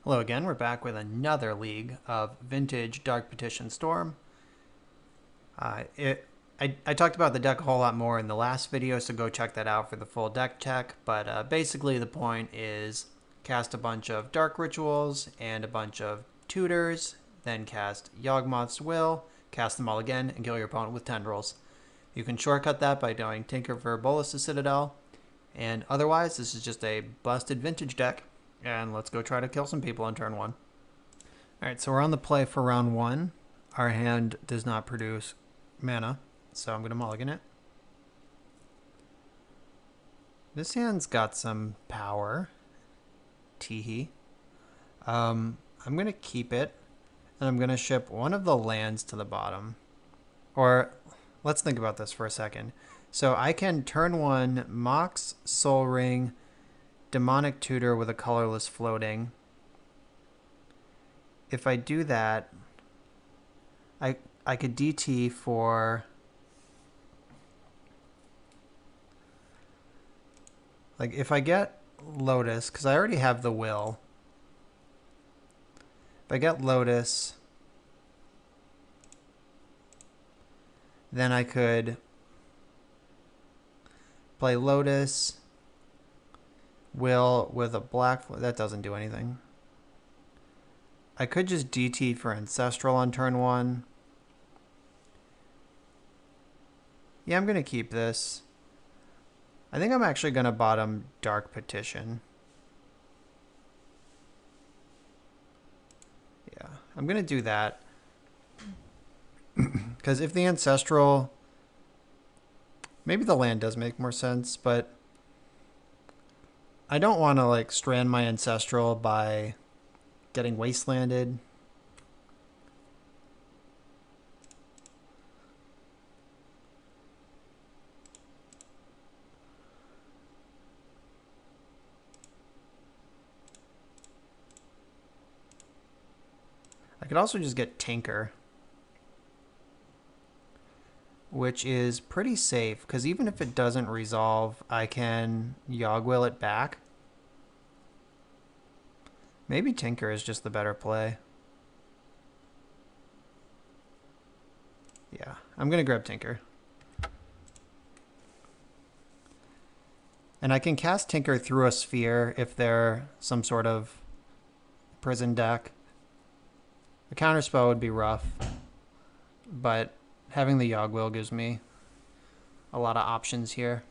Hello again, we're back with another league of vintage Dark Petition Storm. I talked about the deck a whole lot more in the last video, so go check that out for the full deck check. But basically the point is cast a bunch of Dark Rituals and a bunch of Tutors, then cast Yawgmoth's Will, cast them all again, and kill your opponent with Tendrils. You can shortcut that by doing Tinker for Bolas' Citadel, and otherwise this is just a busted vintage deck, and let's go try to kill some people on turn one. Alright, so we're on the play for round one. Our hand does not produce mana, so I'm going to mulligan it. This hand's got some power. Teehee. I'm going to keep it, and I'm going to ship one of the lands to the bottom. Or, let's think about this for a second. So I can turn one Mox, Soul Ring, Demonic Tutor with a colorless floating. If I do that, I could DT for like if I get Lotus, because I already have the will. If I get Lotus, then I could play Lotus, Will with a black. That doesn't do anything. I could just DT for Ancestral on turn one. Yeah, I'm going to keep this. I think I'm actually going to bottom Dark Petition. Yeah, I'm going to do that. Because if the Ancestral... Maybe the land does make more sense, but... I don't want to, like, strand my Ancestral by getting Wastelanded. I could also just get Tinker, which is pretty safe, because even if it doesn't resolve, I can Yawgwill it back. Maybe Tinker is just the better play. Yeah, I'm going to grab Tinker. And I can cast Tinker through a sphere if they're some sort of prison deck. The counterspell would be rough, but having the Yawgwill gives me a lot of options here.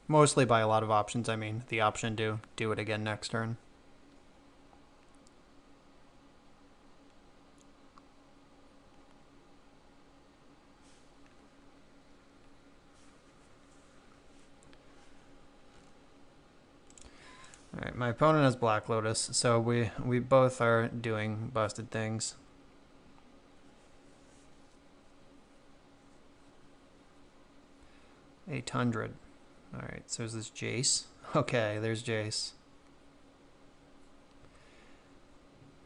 Mostly by a lot of options, I mean the option to do it again next turn. Alright, my opponent has Black Lotus, so we both are doing busted things. $800. Alright, so is this Jace? Okay, there's Jace.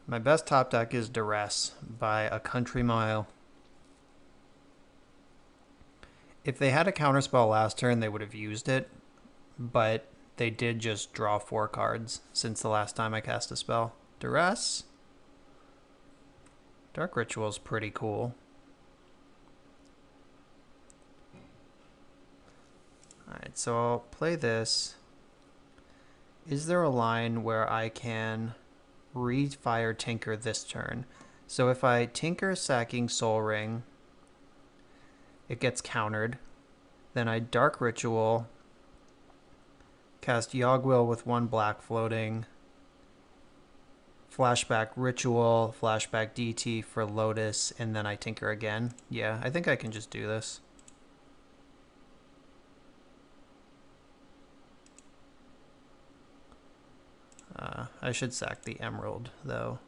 My best top deck is Duress by a country mile. If they had a counterspell last turn, they would have used it, but they did just draw 4 cards since the last time I cast a spell. Duress. Dark Ritual is pretty cool. Alright, so I'll play this. Is there a line where I can refire Tinker this turn? So if I Tinker sacking Soul Ring, it gets countered. Then I Dark Ritual, cast Yawgwill with 1 black floating, flashback Ritual, flashback DT for Lotus, and then I Tinker again. Yeah, I think I can just do this. I should sack the Emerald, though,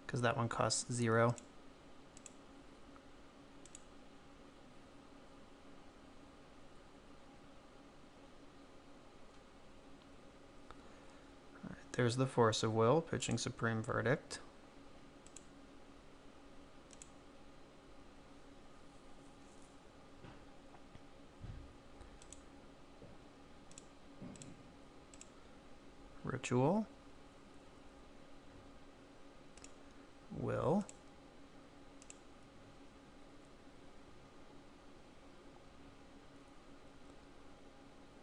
because that one costs 0. There's the Force of Will, pitching Supreme Verdict. Ritual. Will.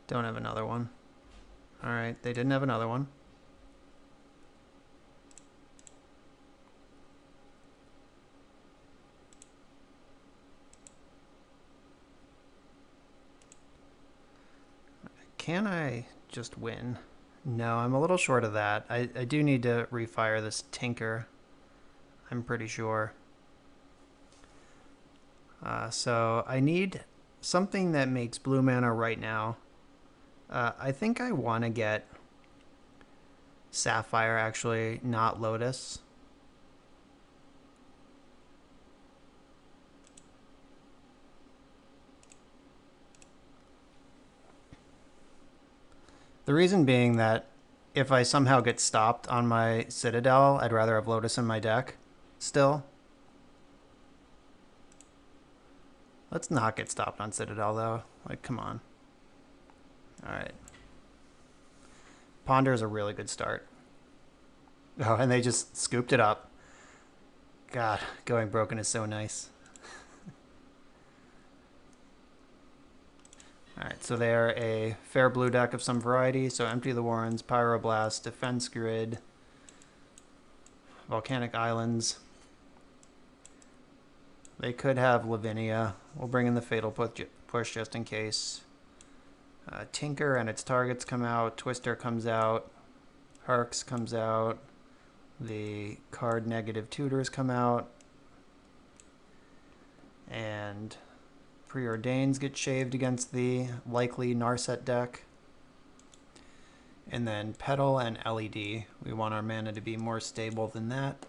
Don't have another one. All right, they didn't have another one. Can I just win? No, I'm a little short of that. I do need to refire this Tinker. I'm pretty sure. So I need something that makes blue mana right now. I think I want to get Sapphire, actually, not Lotus. The reason being that if I somehow get stopped on my Citadel, I'd rather have Lotus in my deck still. Let's not get stopped on Citadel, though. Like, come on. All right. Ponder is a really good start. Oh, and they just scooped it up. God, going broken is so nice. Alright, so they are a fair blue deck of some variety. So Empty the Warrens, Pyroblast, Defense Grid, Volcanic Islands. They could have Lavinia. We'll bring in the Fatal Push just in case. Tinker and its targets come out. Twister comes out. Harks comes out. The card negative tutors come out. And Preordains get shaved against the likely Narset deck. And then Petal and LED. We want our mana to be more stable than that.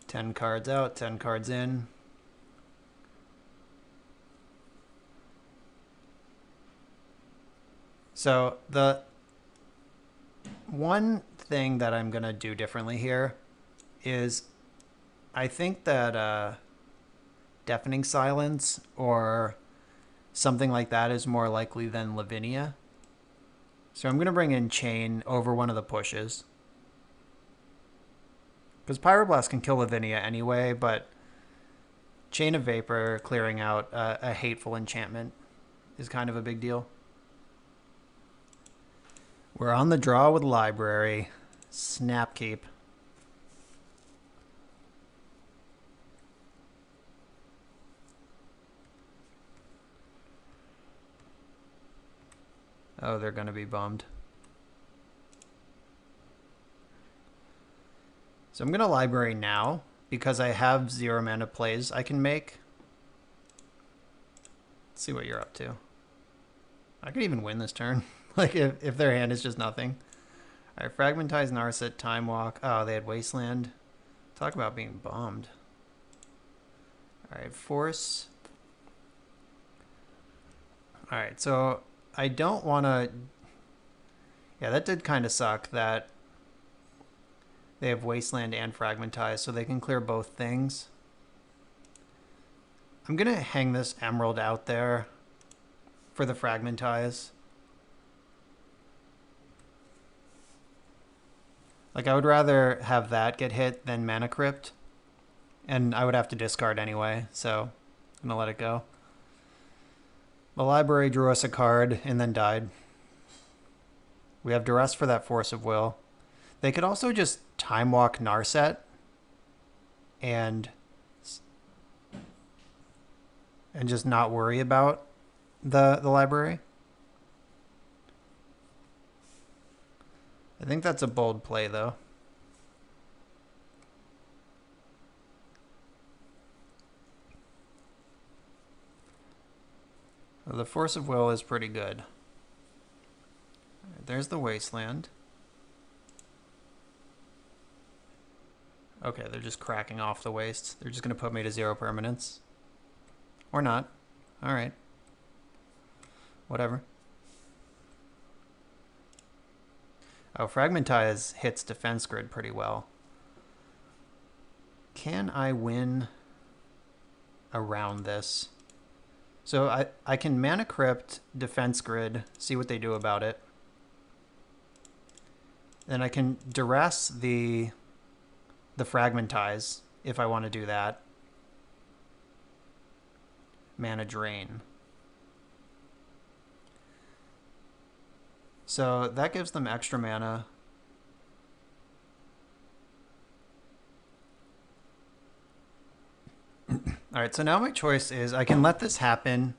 10 cards out, 10 cards in. So the one thing that I'm going to do differently here is I think that Deafening Silence or something like that is more likely than Lavinia. So I'm going to bring in Chain over one of the pushes. Because Pyroblast can kill Lavinia anyway, but Chain of Vapor clearing out a hateful enchantment is kind of a big deal. We're on the draw with Library. Snapkeep. Oh, they're going to be bummed. So I'm going to Library now because I have 0 mana plays I can make. Let's see what you're up to. I could even win this turn. Like, if their hand is just nothing. All right, Fragmentize, Narset, Time Walk. Oh, they had Wasteland. Talk about being bummed. All right, Force. All right, so I don't want to... Yeah, that did kind of suck that they have Wasteland and Fragmentize, so they can clear both things. I'm going to hang this Emerald out there for the Fragmentize. Like, I would rather have that get hit than Mana Crypt. And I would have to discard anyway, so I'm going to let it go. The Library drew us a card and then died. We have Duress for that Force of Will. They could also just Time Walk Narset and just not worry about the Library. I think that's a bold play, though. Well, the Force of Will is pretty good. There's the Wasteland. Okay, they're just cracking off the wastes. They're just going to put me to 0 permanence. Or not. Alright. Whatever. Oh, Fragmentize hits Defense Grid pretty well. Can I win around this? So I can Mana Crypt, Defense Grid, see what they do about it. Then I can Duress the the Fragmentize if I want to do that. Mana Drain. So that gives them extra mana. Alright, so now my choice is I can let this happen,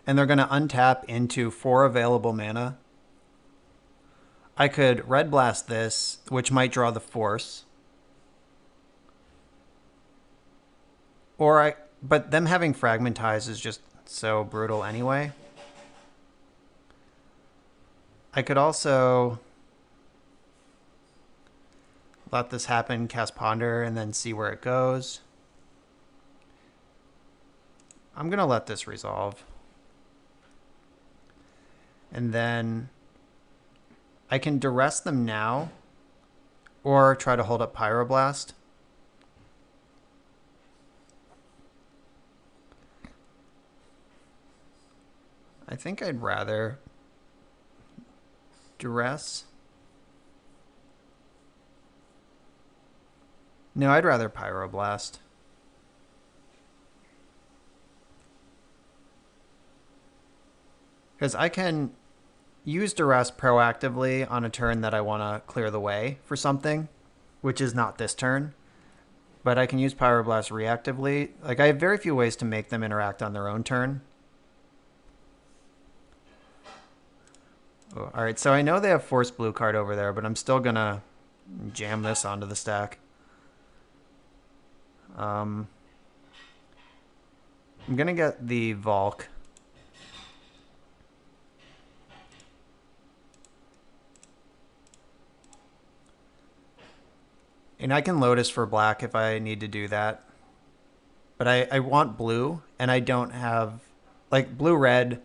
and they're going to untap into 4 available mana. I could Red Blast this, which might draw the Force. But them having Fragmentize is just so brutal anyway. I could also let this happen, cast Ponder, and then see where it goes. I'm going to let this resolve. And then I can duress them now or try to hold up Pyroblast. I think I'd rather duress. No, I'd rather Pyroblast. Because I can use duress proactively on a turn that I want to clear the way for something, which is not this turn. But I can use Pyroblast reactively. Like, I have very few ways to make them interact on their own turn. Oh, all right, so I know they have Force Blue card over there, but I'm still going to jam this onto the stack. I'm going to get the Valk. And I can Lotus for black if I need to do that. But I want blue, and I don't have, like, blue-red.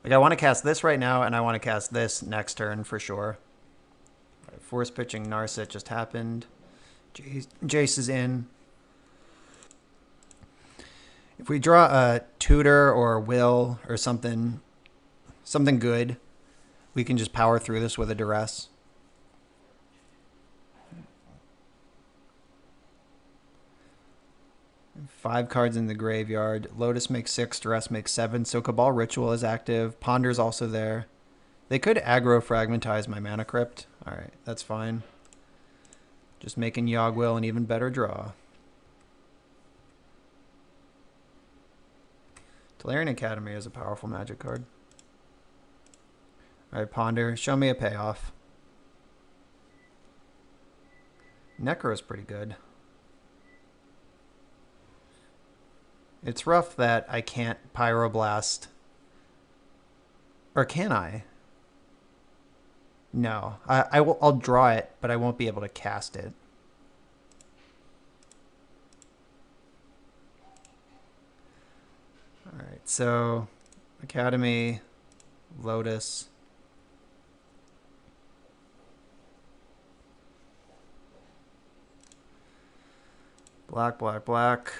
Like, I want to cast this right now, and I want to cast this next turn for sure. Right, Force pitching Narset just happened. Jace is in. If we draw a Tutor or a Will or something good, we can just power through this with a Duress. Five cards in the graveyard. Lotus makes 6, Duress makes 7. So Cabal Ritual is active. Ponder's also there. They could aggro Fragmentize my Mana Crypt. Alright, that's fine. Just making Yogg-Will an even better draw. Tolarian Academy is a powerful Magic card. Alright, Ponder, show me a payoff. Necro's pretty good. It's rough that I can't Pyroblast. Or can I? No. I'll draw it, but I won't be able to cast it. Alright, so Academy, Lotus. Black, black, black.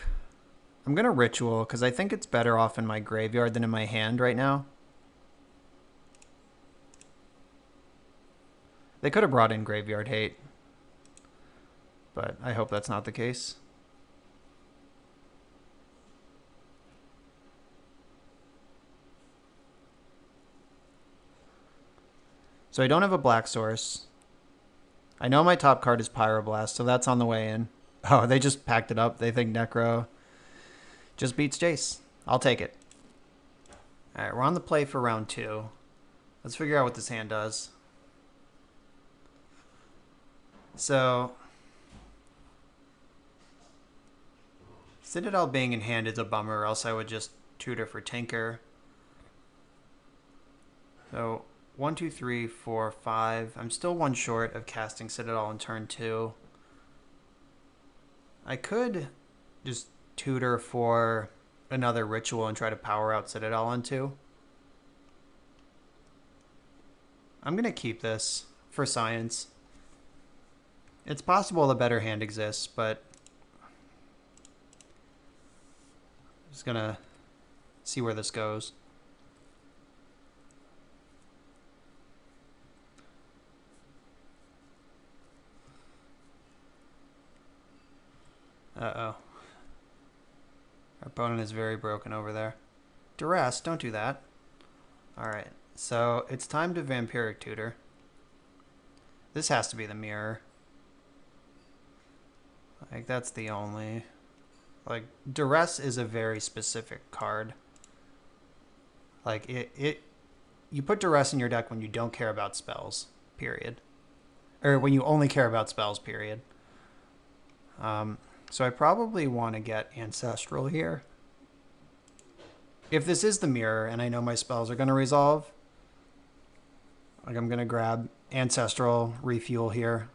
I'm going to Ritual because I think it's better off in my graveyard than in my hand right now. They could have brought in Graveyard Hate, but I hope that's not the case. So I don't have a black source. I know my top card is Pyroblast, so that's on the way in. Oh, they just packed it up. They think Necro just beats Jace. I'll take it. Alright, we're on the play for round 2. Let's figure out what this hand does. So, Citadel being in hand is a bummer, or else I would just tutor for Tinker. So, 1, 2, 3, 4, 5. I'm still one short of casting Citadel on turn 2. I could just tutor for another Ritual and try to power out Citadel on 2. I'm going to keep this for science. It's possible the better hand exists, but I'm just going to see where this goes. Uh-oh. Our opponent is very broken over there. Duress, don't do that. Alright, so it's time to Vampiric Tutor. This has to be the mirror. Like, that's the only... Like, Duress is a very specific card. Like, you put Duress in your deck when you don't care about spells, period. Or when you only care about spells, period. So I probably want to get Ancestral here. If this is the mirror and I know my spells are going to resolve, like I'm going to grab Ancestral, refuel here.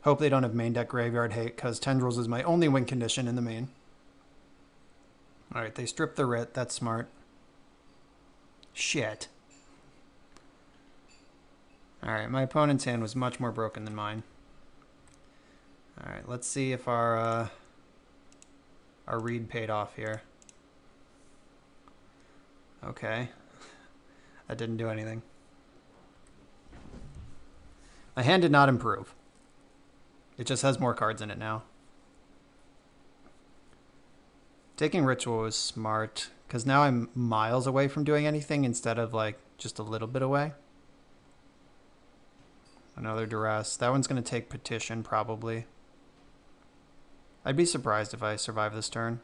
Hope they don't have main deck Graveyard Hate, because Tendrils is my only win condition in the main. Alright, they stripped the Writ. That's smart. Shit. Alright, my opponent's hand was much more broken than mine. Alright, let's see if our read paid off here. Okay. That didn't do anything. My hand did not improve. It just has more cards in it now. Taking Ritual was smart, because now I'm miles away from doing anything instead of like just a little bit away. Another Duress. That one's going to take Petition probably. I'd be surprised if I survive this turn.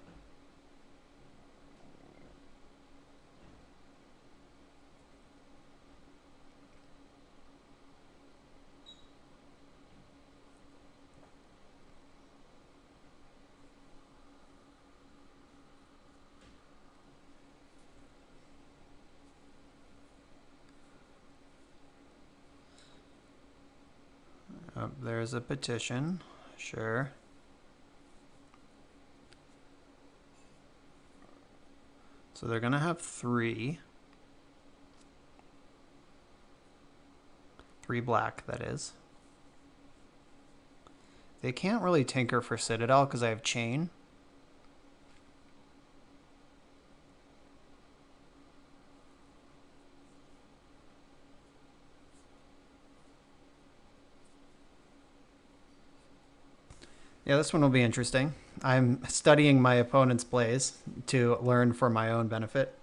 There's a Petition. Sure. So they're going to have 3. 3 black, that is. They can't really tinker for Citadel because I have Chain. Yeah, this one will be interesting. I'm studying my opponent's plays to learn for my own benefit.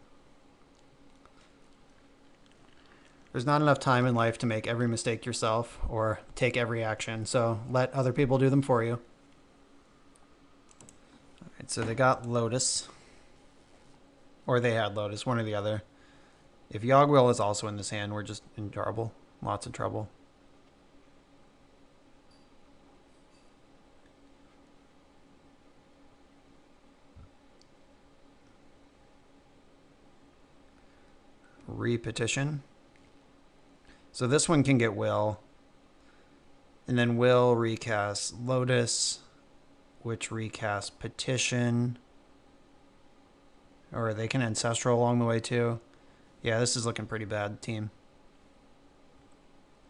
There's not enough time in life to make every mistake yourself or take every action, so let other people do them for you. Alright, so they got Lotus. Or they had Lotus, one or the other. If Yogg-Will is also in this hand, we're just in trouble. Lots of trouble. Repetition. So this one can get Will. And then Will recast Lotus, which recast Petition. Or they can Ancestral along the way too. Yeah, this is looking pretty bad, team.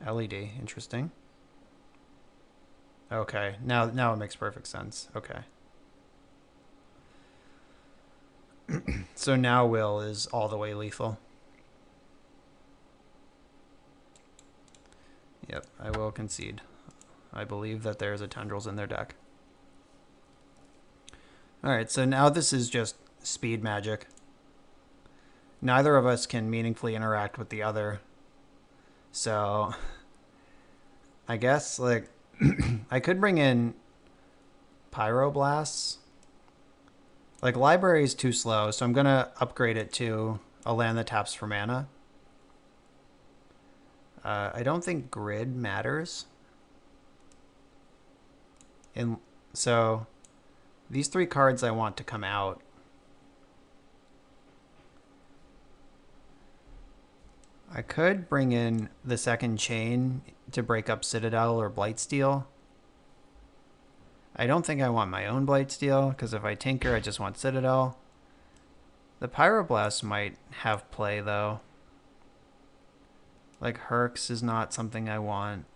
LED, interesting. Okay, now it makes perfect sense. Okay. So now Will is all the way lethal. Yep, I will concede. I believe that there's a Tendrils in their deck. Alright, so now this is just speed magic. Neither of us can meaningfully interact with the other. So, I guess, like, I could bring in Pyroblasts. Like, Library is too slow, so I'm going to upgrade it to a land that taps for mana. I don't think Grid matters. So, these 3 cards I want to come out. I could bring in the second Chain to break up Citadel or Blightsteel. I don't think I want my own Blightsteel, because if I tinker, I just want Citadel. The Pyroblast might have play, though. Like, Herx is not something I want.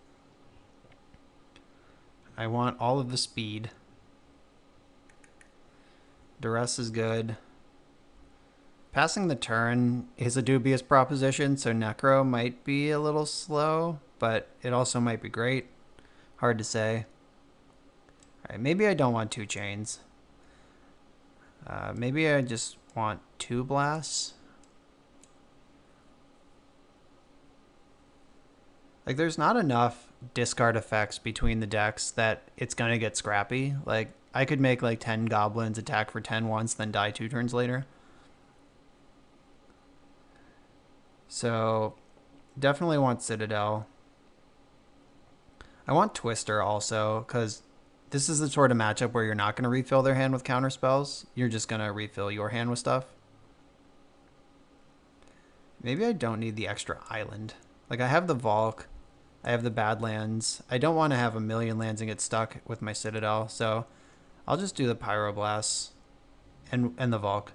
I want all of the speed. Duress is good. Passing the turn is a dubious proposition, so Necro might be a little slow, but it also might be great. Hard to say. Alright, maybe I don't want 2 chains. Maybe I just want 2 blasts. Like, there's not enough discard effects between the decks that it's gonna get scrappy. Like, I could make like 10 goblins attack for 10 once, then die 2 turns later. So, definitely want Citadel. I want Twister also, because this is the sort of matchup where you're not going to refill their hand with counter spells. You're just going to refill your hand with stuff. Maybe I don't need the extra island. Like, I have the Valk. I have the Badlands. I don't want to have a million lands and get stuck with my Citadel, so I'll just do the Pyroblasts and the Valk.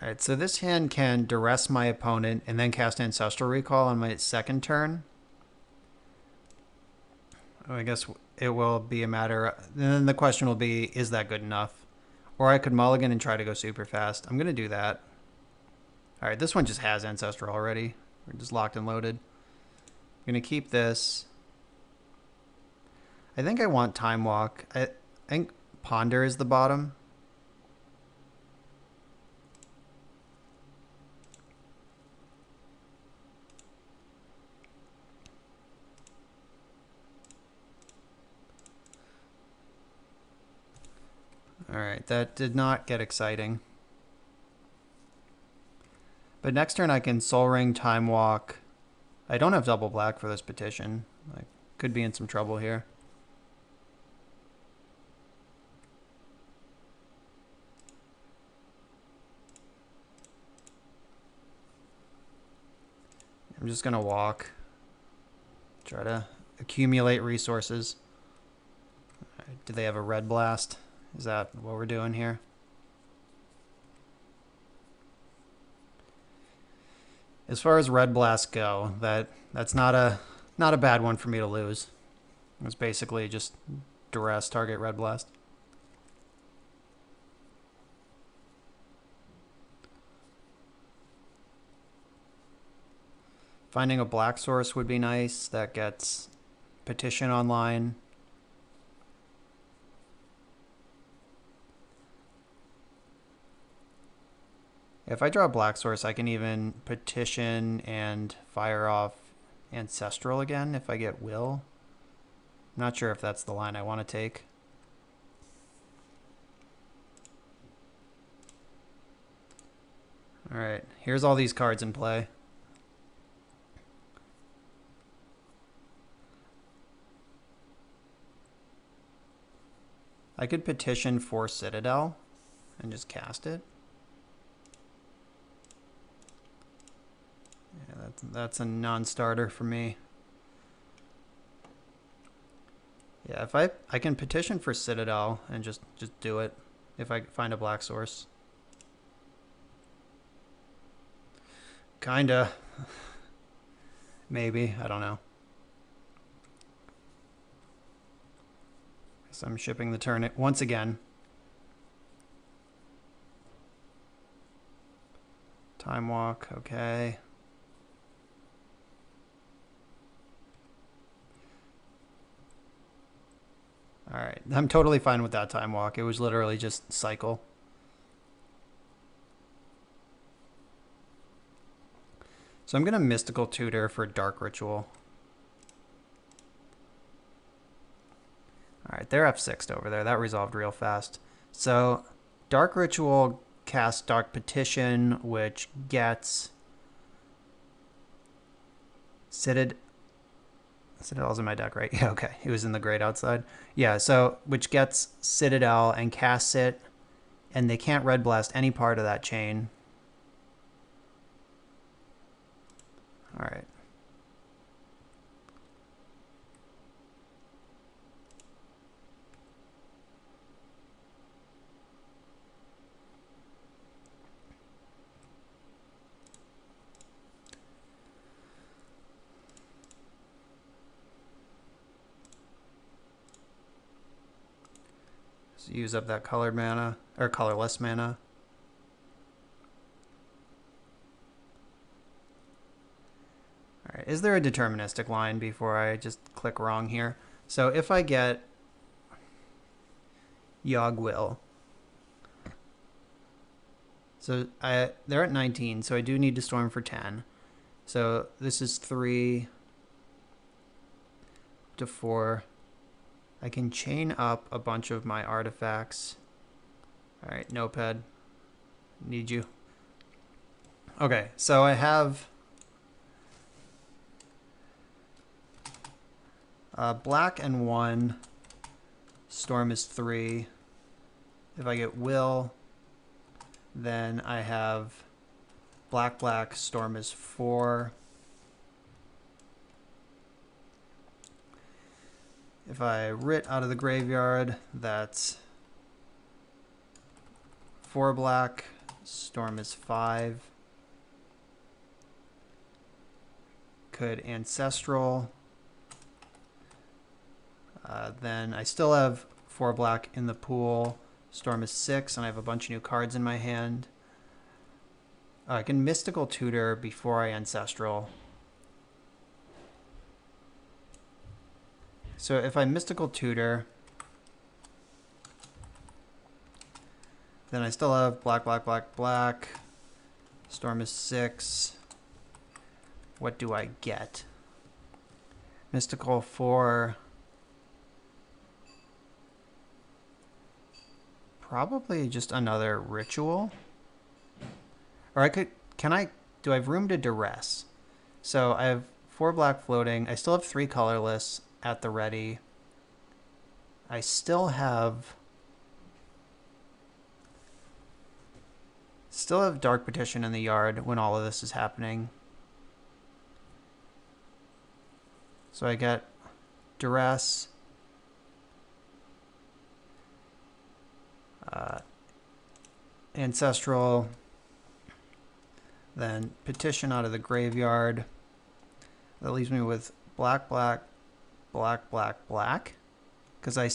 Alright, so this hand can duress my opponent and then cast Ancestral Recall on my second turn. I guess it will be a matter... then the question will be, is that good enough? Or I could mulligan and try to go super fast. I'm going to do that. Alright, this one just has Ancestral already. We're just locked and loaded. I'm going to keep this. I think I want Time Walk. I think Ponder is the bottom. Alright, that did not get exciting. But next turn I can Soul Ring, Time Walk. I don't have double black for this Petition. I could be in some trouble here. I'm just going to walk. Try to accumulate resources. Right, do they have a red blast? Is that what we're doing here? As far as red blasts go, that's not a bad one for me to lose. It's basically just duress target red blast. Finding a black source would be nice. That gets Petition online. If I draw a black source, I can even Petition and fire off Ancestral again if I get Will. I'm not sure if that's the line I want to take. Alright, here's all these cards in play. I could Petition for Citadel and just cast it. Yeah, that's a non-starter for me. Yeah, if I can Petition for Citadel and just do it if I find a black source. Kinda. Maybe, I don't know. So I'm shipping the turn once again. Time Walk, okay. Alright, I'm totally fine with that Time Walk. It was literally just cycle. So I'm going to Mystical Tutor for Dark Ritual. Alright, they're F6'd over there. That resolved real fast. So Dark Ritual casts Dark Petition, which gets Citadel's in my deck, right? Yeah, okay. It was in the grade outside. Yeah, so which gets Citadel and casts it, and they can't red blast any part of that chain. All right. So use up that colored mana, or colorless mana. All right. Is there a deterministic line before I just click wrong here? So if I get Yogg-Will, so they're at 19, so I do need to storm for 10. So this is 3 to 4. I can chain up a bunch of my artifacts. All right, Notepad, need you. Okay, so I have black and 1. Storm is 3. If I get Will, then I have black, black, storm is 4. If I writ out of the graveyard, that's 4 black, storm is 5. Could ancestral. Then I still have 4 black in the pool. Storm is 6, and I have a bunch of new cards in my hand. I can mystical tutor before I ancestral. So if I mystical tutor, then I still have black, black, black, black. Storm is 6. What do I get? Mystical 4. Probably just another ritual. Or I could, do I have room to duress? So I have 4 black floating. I still have 3 colorless at the ready. I still have Dark Petition in the yard when all of this is happening. So I get duress. Ancestral, then Petition out of the graveyard. That leaves me with black, black, black, black, black. Because I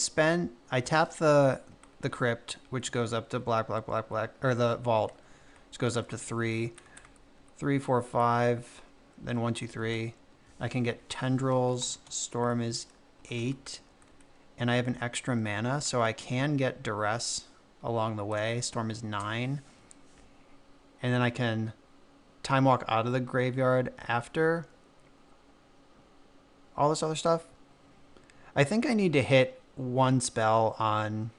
tap the crypt, which goes up to black, black, black, black, or the vault, which goes up to 3, 3, 4, 5, then 1, 2, 3. I can get tendrils. Storm is 8, and I have an extra mana, so I can get duress along the way. Storm is 9. And then I can time walk out of the graveyard after all this other stuff. I think I need to hit 1 spell on...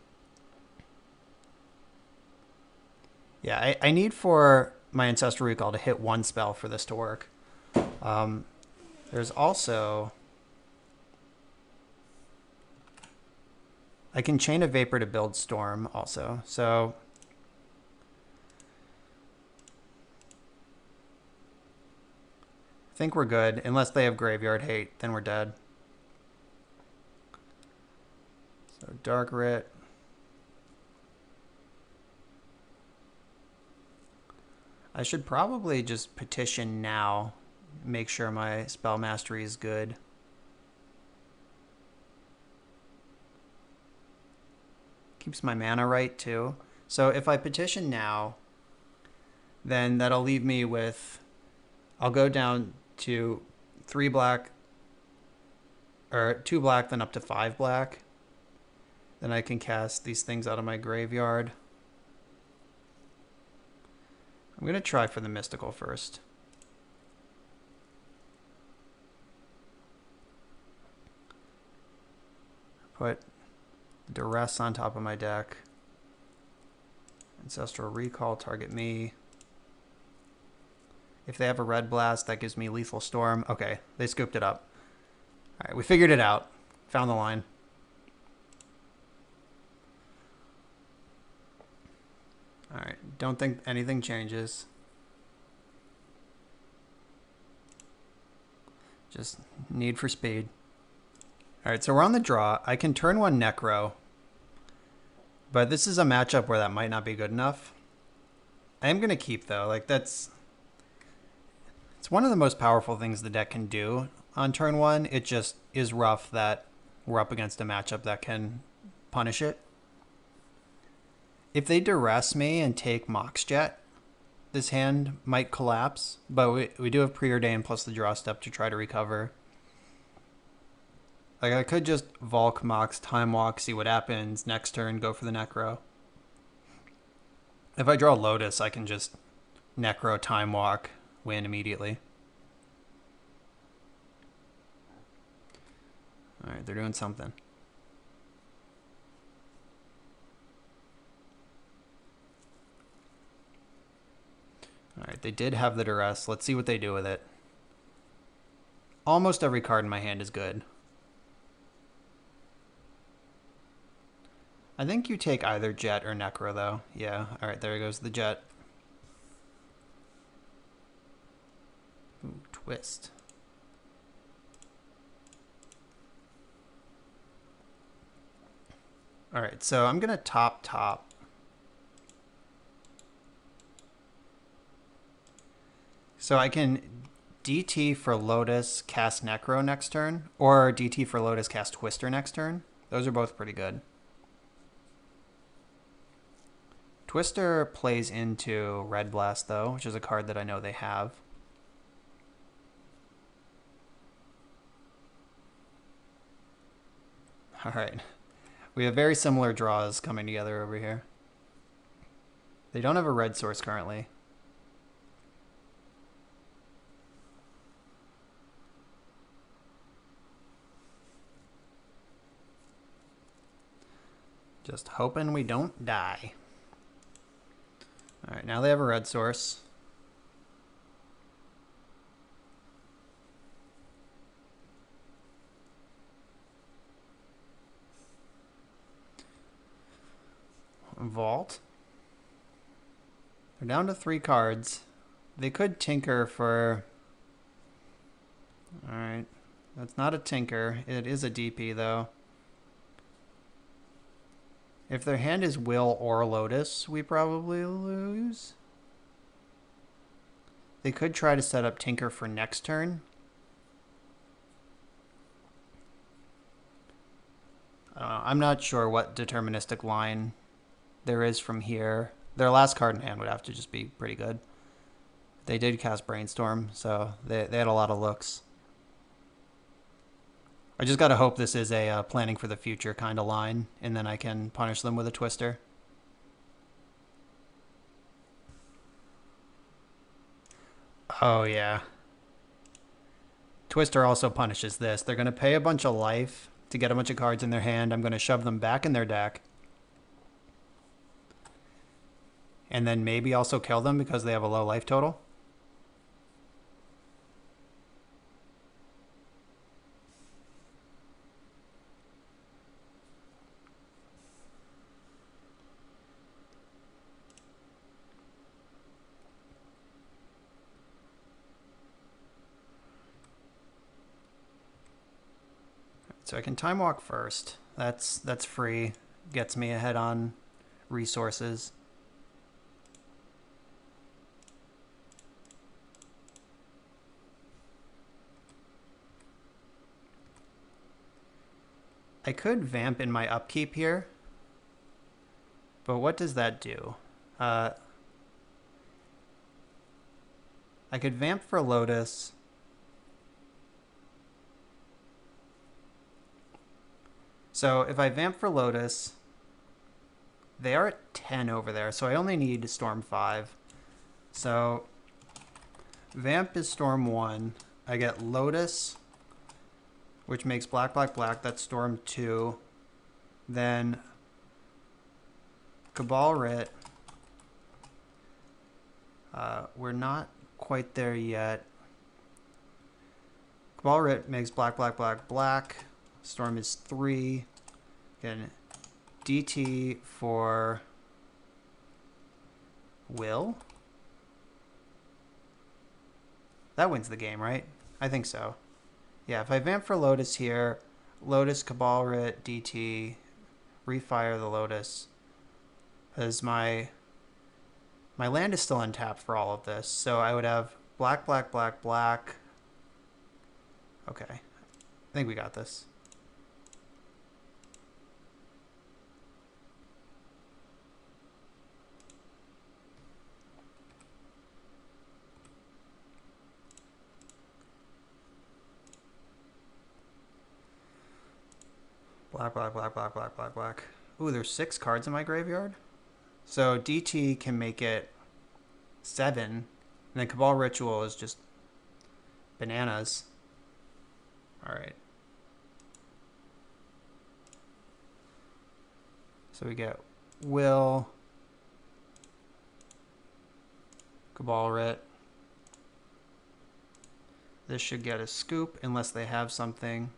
Yeah, I need for my Ancestral Recall to hit 1 spell for this to work. There's also... I can chain a Vapor to build Storm also, so... I think we're good. Unless they have Graveyard Hate, then we're dead. So Dark Writ. I should probably just Petition now, make sure my spell mastery is good. Keeps my mana right too. So if I Petition now, then that'll leave me with, I'll go down to 3 black, or 2 black, then up to 5 black. Then I can cast these things out of my graveyard. I'm going to try for the Mystical first. Put Duress on top of my deck. Ancestral Recall, target me. If they have a Red Blast, that gives me Lethal Storm. Okay, they scooped it up. All right, we figured it out. Found the line. All right, don't think anything changes. Just need for speed. All right, so we're on the draw. I can turn 1 Necro, but this is a matchup where that might not be good enough. I am going to keep, though. Like, it's one of the most powerful things the deck can do on turn 1. It just is rough that we're up against a matchup that can punish it. If they duress me and take Moxjet, this hand might collapse, but we do have Preordain plus the draw step to try to recover. Like, I could just Volk, Mox, Time Walk, see what happens, next turn, go for the Necro. If I draw Lotus, I can just Necro, Time Walk, win immediately. Alright, they're doing something. Alright, they did have the Duress. Let's see what they do with it. Almost every card in my hand is good. I think you take either Jet or Necro, though. Yeah, alright, there goes the Jet. Ooh, twist. Alright, so I'm going to top. So I can DT for Lotus, cast Necro next turn, or DT for Lotus, cast Twister next turn. Those are both pretty good. Twister plays into Red Blast, though, which is a card that I know they have. Alright. We have very similar draws coming together over here. They don't have a red source currently. Just hoping we don't die. Alright, now they have a red source. Vault. They're down to 3 cards. They could tinker for... Alright, that's not a tinker. It is a DP, though. If their hand is Will or Lotus, we probably lose. They could try to set up Tinker for next turn. I'm not sure what deterministic line there is from here. Their last card in hand would have to just be pretty good. They did cast Brainstorm, so they had a lot of looks. I just gotta hope this is a planning for the future kind of line, and then I can punish them with a Twister. Oh yeah. Twister also punishes this. They're gonna pay a bunch of life to get a bunch of cards in their hand. I'm gonna shove them back in their deck. And then maybe also kill them because they have a low life total. So I can time walk first. That's free. Gets me ahead on resources. I could vamp in my upkeep here. But what does that do? I could vamp for Lotus. So if I vamp for Lotus, they are at 10 over there, so I only need Storm 5. So vamp is Storm 1. I get Lotus, which makes black, that's Storm 2. Then Cabal Writ. We're not quite there yet. Cabal Writ makes black. Storm is 3. Again, DT for Will. That wins the game, right? I think so. Yeah, if I vamp for Lotus here, Lotus, Cabal Writ, DT, refire the Lotus. Because my land is still untapped for all of this. So I would have black. Okay. I think we got this. Black, black, black, black, black, black, black. Ooh, there's 6 cards in my graveyard. So DT can make it 7. And then Cabal Ritual is just bananas. Alright. So we get Will, Cabal Rit. This should get a scoop unless they have something.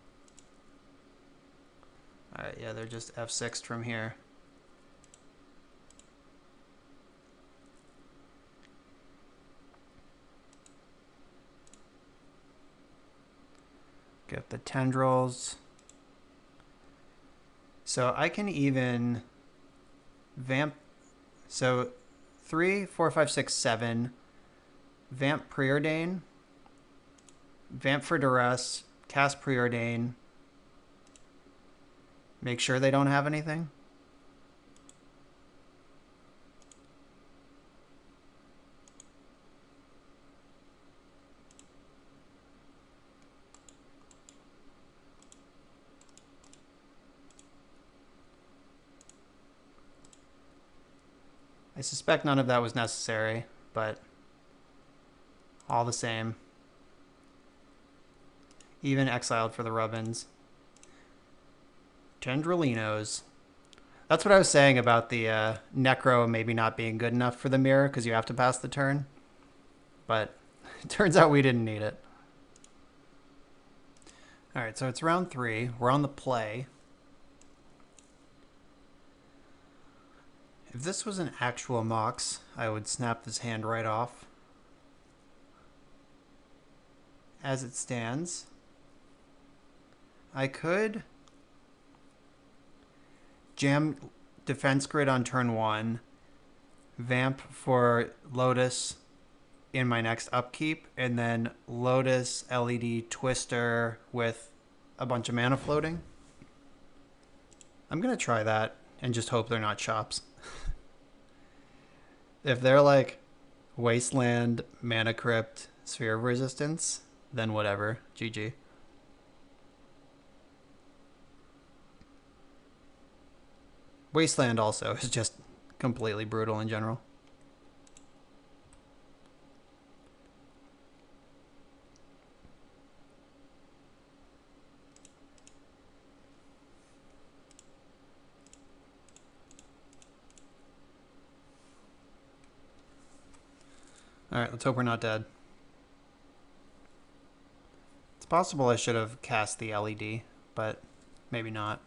Alright, yeah, they're just F6'd from here. Get the tendrils. So I can even vamp. So 3, 4, 5, 6, 7. Vamp Preordain. Vamp for Duress. Cast Preordain. Make sure they don't have anything. I suspect none of that was necessary, but all the same. Even exiled for the Rubbins. Tendrilinos. That's what I was saying about the Necro maybe not being good enough for the mirror because you have to pass the turn. But it turns out we didn't need it. Alright, so it's round 3. We're on the play. If this was an actual Mox, I would snap this hand right off. As it stands, I could jam Defense Grid on turn 1, vamp for Lotus in my next upkeep, and then Lotus LED Twister with a bunch of mana floating. I'm going to try that and just hope they're not chops. If they're like Wasteland, Mana Crypt, Sphere of Resistance, then whatever. GG. Wasteland also is just completely brutal in general. Alright, let's hope we're not dead. It's possible I should have cast the LED, but maybe not.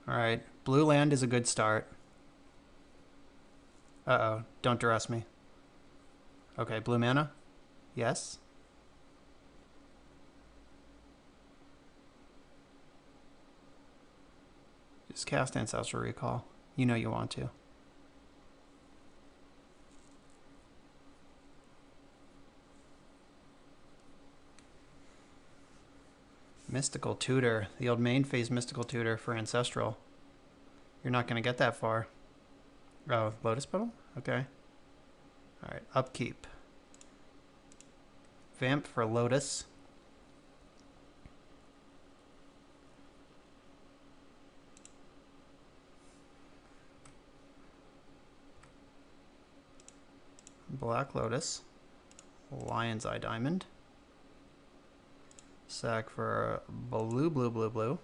Alright, blue land is a good start. Uh-oh, don't duress me. Okay, blue mana? Yes? Just cast Ancestral Recall. You know you want to. Mystical Tutor. The old main phase Mystical Tutor for Ancestral. You're not going to get that far. Oh, Lotus Petal? Okay. Alright, upkeep. Vamp for Lotus. Black Lotus. Lion's Eye Diamond. Sack for blue, blue, blue, blue.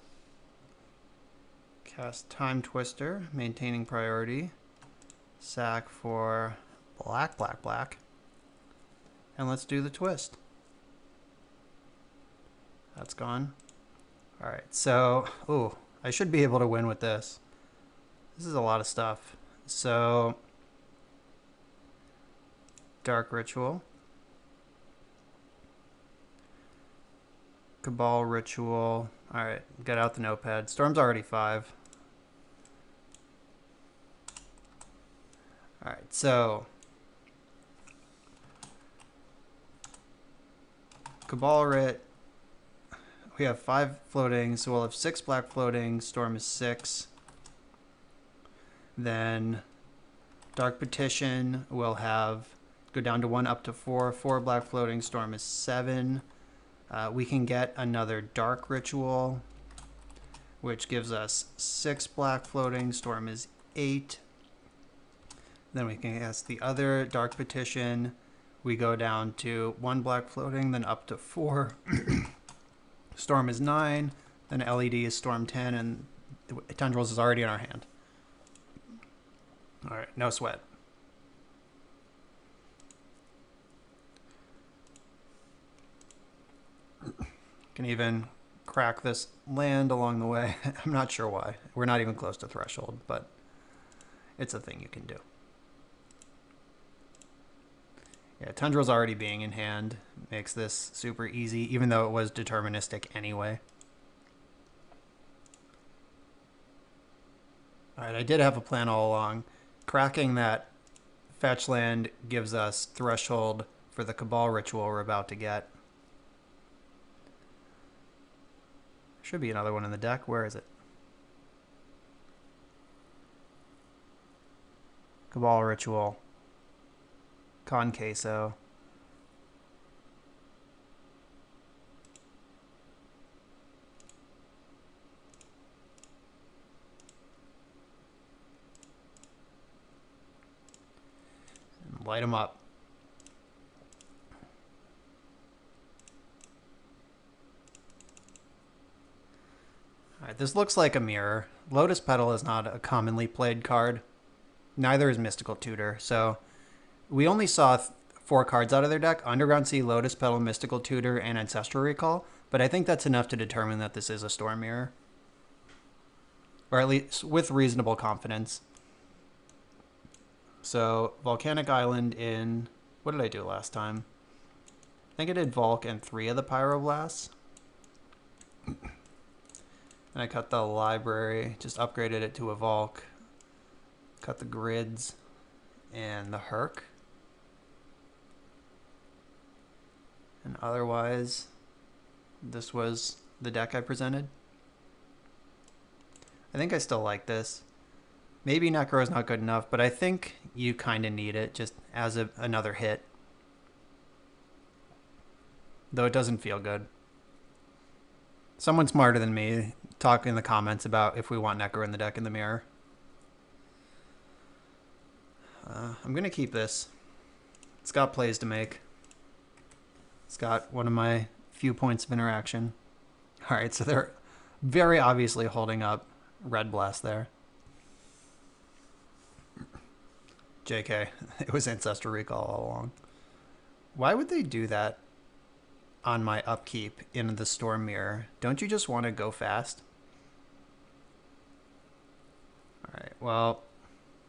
Cast Time Twister, maintaining priority. Sack for black, black, black. And let's do the twist. That's gone. Alright, so, ooh, I should be able to win with this. This is a lot of stuff. So, Dark Ritual. Cabal Ritual. Alright, get out the notepad. Storm's already 5. Alright, so Cabal Rit. We have 5 floating, so we'll have 6 black floating. Storm is 6. Then Dark Petition will have go down to 1 up to 4. 4 black floating. Storm is 7. We can get another Dark Ritual. which gives us 6 black floating. Storm is 8. Then we can cast the other Dark Petition. We go down to 1 black floating, then up to 4. Storm is 9. Then LED is Storm 10, and Tendrils is already in our hand. All right, no sweat. Can even crack this land along the way. I'm not sure why. We're not even close to threshold, but it's a thing you can do. Yeah, Tundra's already being in hand makes this super easy, even though it was deterministic anyway. Alright, I did have a plan all along. Cracking that fetch land gives us threshold for the Cabal ritual we're about to get. Should be another one in the deck. Where is it? Cabal ritual. Con queso. And light them up. Alright, this looks like a mirror. Lotus Petal is not a commonly played card. Neither is Mystical Tutor, so we only saw 4 cards out of their deck: Underground Sea, Lotus Petal, Mystical Tutor, and Ancestral Recall, but I think that's enough to determine that this is a Storm Mirror. Or at least with reasonable confidence. So, Volcanic Island in... What did I do last time? I think I did Volk and 3 of the Pyroblasts. And I cut the library, just upgraded it to a Volk. Cut the grids and the Herc. And otherwise, this was the deck I presented. I think I still like this. Maybe Necro is not good enough, but I think you kind of need it just as another hit. Though it doesn't feel good. Someone smarter than me talk in the comments about if we want Necro in the deck in the mirror. I'm going to keep this. It's got plays to make. It's got one of my few points of interaction. Alright, so they're very obviously holding up Red Blast there. JK, it was Ancestral Recall all along. Why would they do that on my upkeep in the Storm Mirror? Don't you just want to go fast? Alright, well,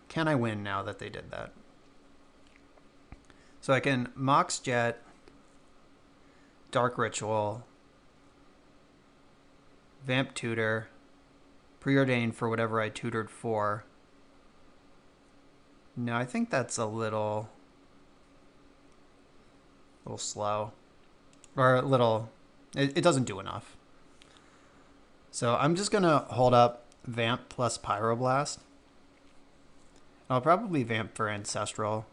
can I win now that they did that? So I can Mox Jet, Dark Ritual, Vamp Tutor, Preordain for whatever I tutored for. No, I think that's a little slow. Or a little... It doesn't do enough. So I'm just going to hold up Vamp plus Pyroblast. I'll probably Vamp for Ancestral.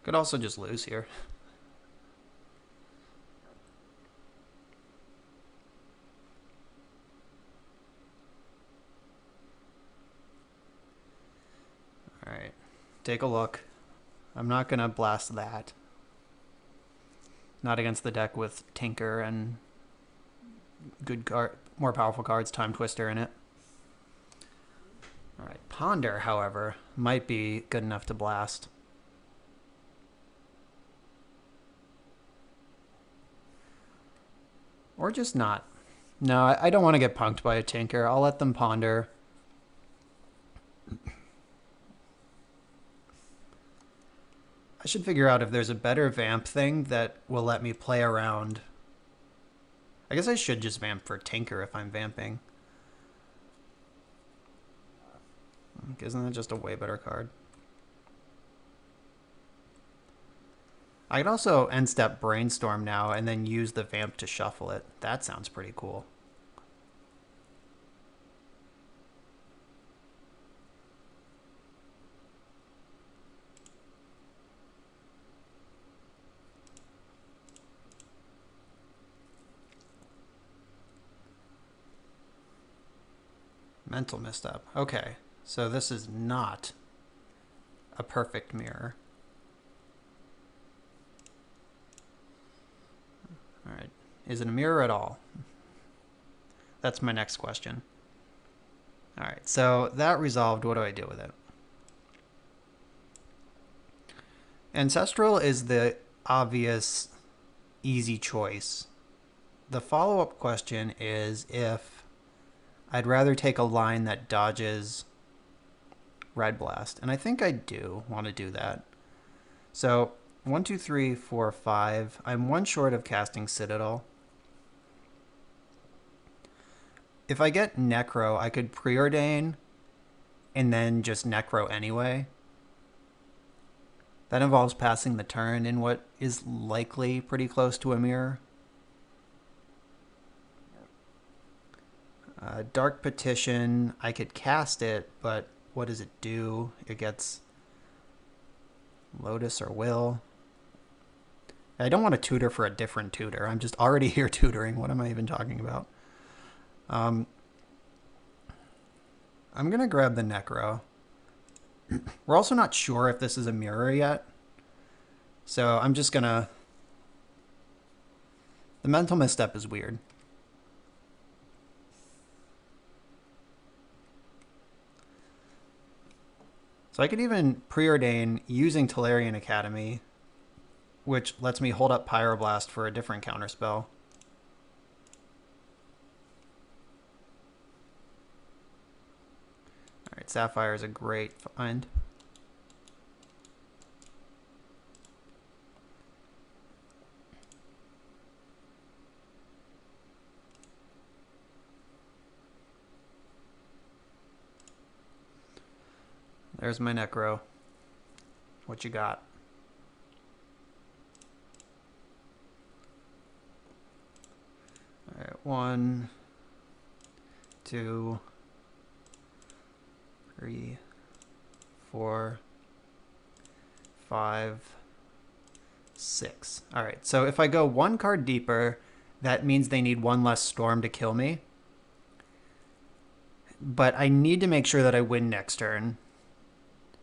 Could also just lose here. Alright, take a look. I'm not going to blast that. Not against the deck with Tinker and good card, more powerful cards, Time Twister in it. Alright, Ponder, however, might be good enough to blast. Or just not. No, I don't want to get punked by a Tinker. I'll let them Ponder. I should figure out if there's a better Vamp thing that will let me play around. I guess I should just Vamp for Tinker if I'm Vamping. Isn't that just a way better card? I could also end step Brainstorm now and then use the Vamp to shuffle it. That sounds pretty cool. Mental misstep. Okay, so this is not a perfect mirror. All right, is it a mirror at all? That's my next question. All right, so that resolved. What do I do with it? Ancestral is the obvious, easy choice. The follow-up question is if I'd rather take a line that dodges Red Blast. And I think I do want to do that. So 1, 2, 3, 4, 5. I'm one short of casting Citadel. If I get Necro, I could preordain and then just Necro anyway. That involves passing the turn in what is likely pretty close to a mirror. Dark Petition, I could cast it, but what does it do? It gets Lotus or Will. I don't want to tutor for a different tutor. I'm just already here tutoring. What am I even talking about? I'm going to grab the Necro. We're also not sure if this is a mirror yet. So I'm just going to... The mental misstep is weird. So I could even preordain using Tolarian Academy, which lets me hold up Pyroblast for a different counterspell. All right, Sapphire is a great find. There's my Necro. What you got? All right, 1, 2, 3, 4, 5, 6. All right, so if I go one card deeper, that means they need one less storm to kill me. But I need to make sure that I win next turn.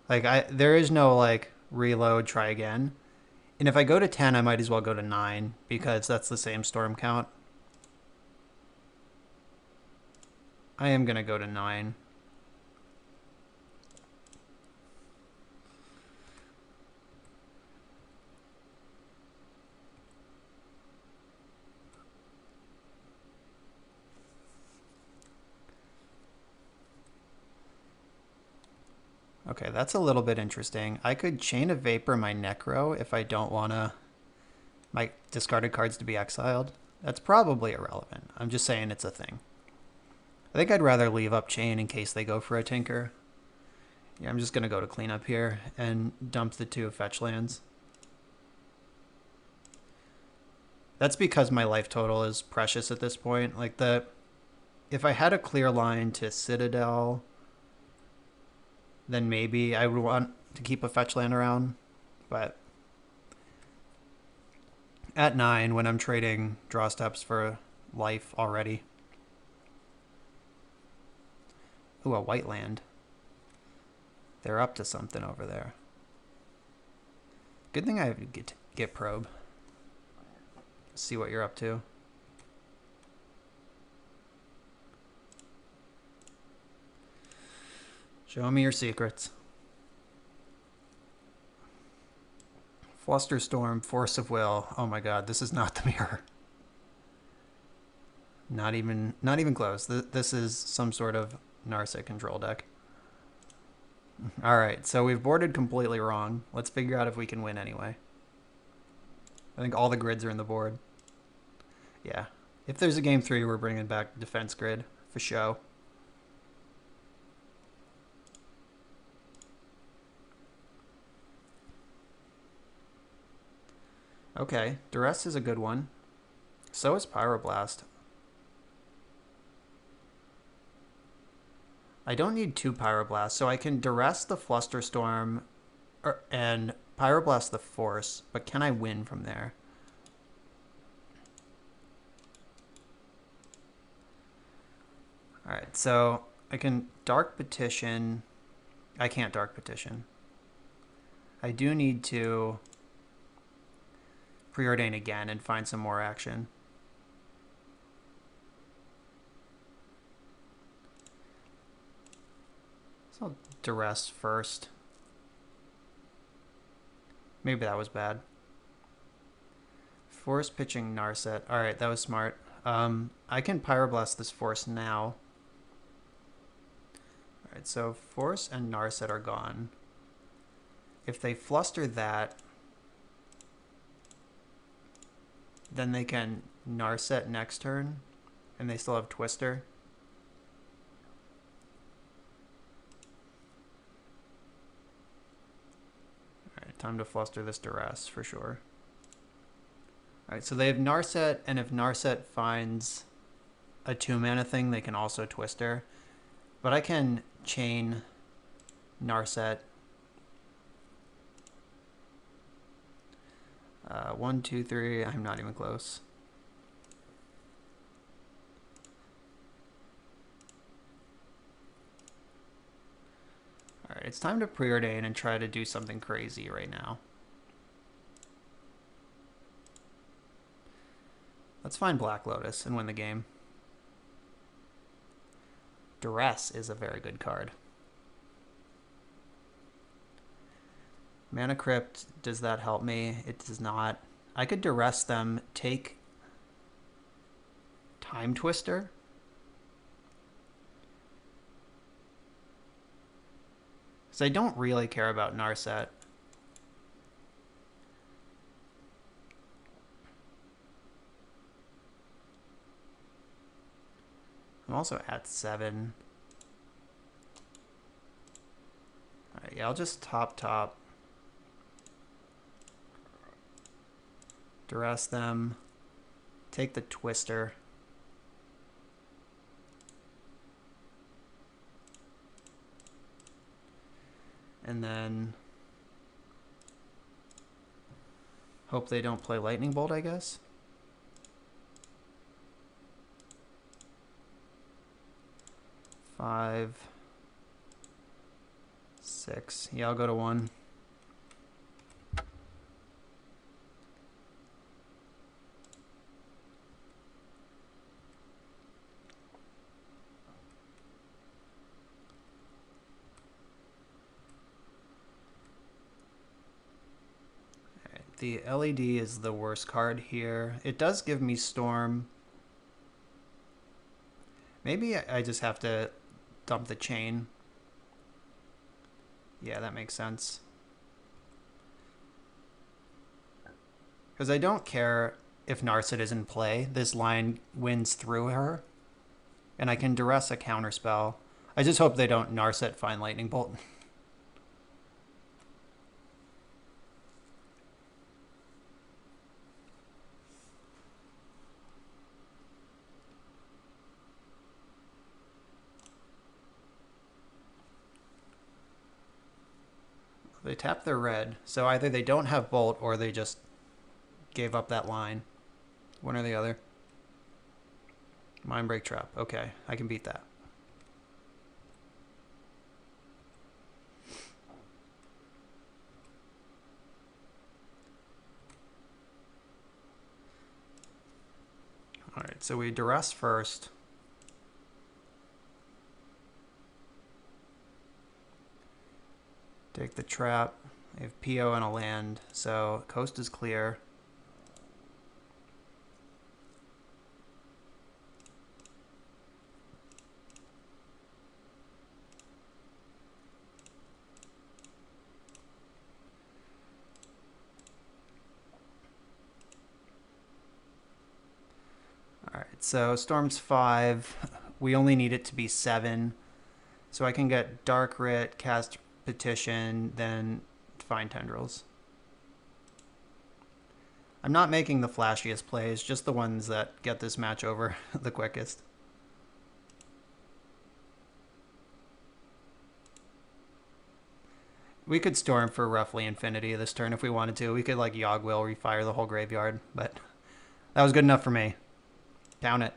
Like, there is no, like, reload, try again. And if I go to 10, I might as well go to 9, because that's the same storm count. I am going to go to 9. Okay, that's a little bit interesting. I could Chain of Vapor my Necro if I don't want my discarded cards to be exiled. That's probably irrelevant. I'm just saying it's a thing. I think I'd rather leave up Chain in case they go for a Tinker. Yeah, I'm just going to go to cleanup here and dump the 2 fetch lands. That's because my life total is precious at this point. Like, if I had a clear line to Citadel, then maybe I would want to keep a fetch land around. But at 9, when I'm trading draw steps for life already. Ooh, a white land. They're up to something over there. Good thing I have to get probe. See what you're up to. Show me your secrets. Flusterstorm, Force of Will. Oh my god, this is not the mirror. Not even close. This is some sort of Narset control deck. Alright, so we've boarded completely wrong. Let's figure out if we can win anyway. I think all the grids are in the board. Yeah. If there's a game 3, we're bringing back defense grid for show. Okay, Duress is a good one. So is Pyroblast. I don't need 2 Pyroblasts, so I can Duress the Flusterstorm and Pyroblast the Force, but can I win from there? Alright, so I can Dark Petition. I can't Dark Petition. I do need to preordain again and find some more action. So I'll duress first. Maybe that was bad. Force pitching Narset. Alright, that was smart. I can Pyroblast this Force now. Alright, so Force and Narset are gone. If they fluster that, then they can Narset next turn, and they still have Twister. Alright, time to fluster this Duress for sure. Alright, so they have Narset, and if Narset finds a 2-mana thing, they can also Twister. But I can chain Narset. 1, 2, 3, I'm not even close. Alright, it's time to preordain and try to do something crazy right now. Let's find Black Lotus and win the game. Duress is a very good card. Mana Crypt, does that help me? It does not. I could Duress them, take Time Twister. Because I don't really care about Narset. I'm also at 7. Alright, yeah, I'll just top. Duress them. Take the Twister. And then hope they don't play Lightning Bolt, I guess. Five, 6. Yeah, I'll go to 1. The LED is the worst card here. It does give me Storm. Maybe I just have to dump the chain. Yeah, that makes sense. Because I don't care if Narset is in play. This line wins through her. And I can Duress a counterspell. I just hope they don't Narset find Lightning Bolt. They tap their red, so either they don't have Bolt or they just gave up that line. One or the other. Mindbreak Trap. Okay, I can beat that. Alright, so we Duress first. Take the trap. I have PO and a land, so coast is clear. Alright, so Storm's 5. We only need it to be 7. So I can get Dark Writ, cast Petition, then find Tendrils. I'm not making the flashiest plays, just the ones that get this match over the quickest. We could Storm for roughly infinity this turn if we wanted to. We could like Yogg-Will refire the whole graveyard, but that was good enough for me. Count it.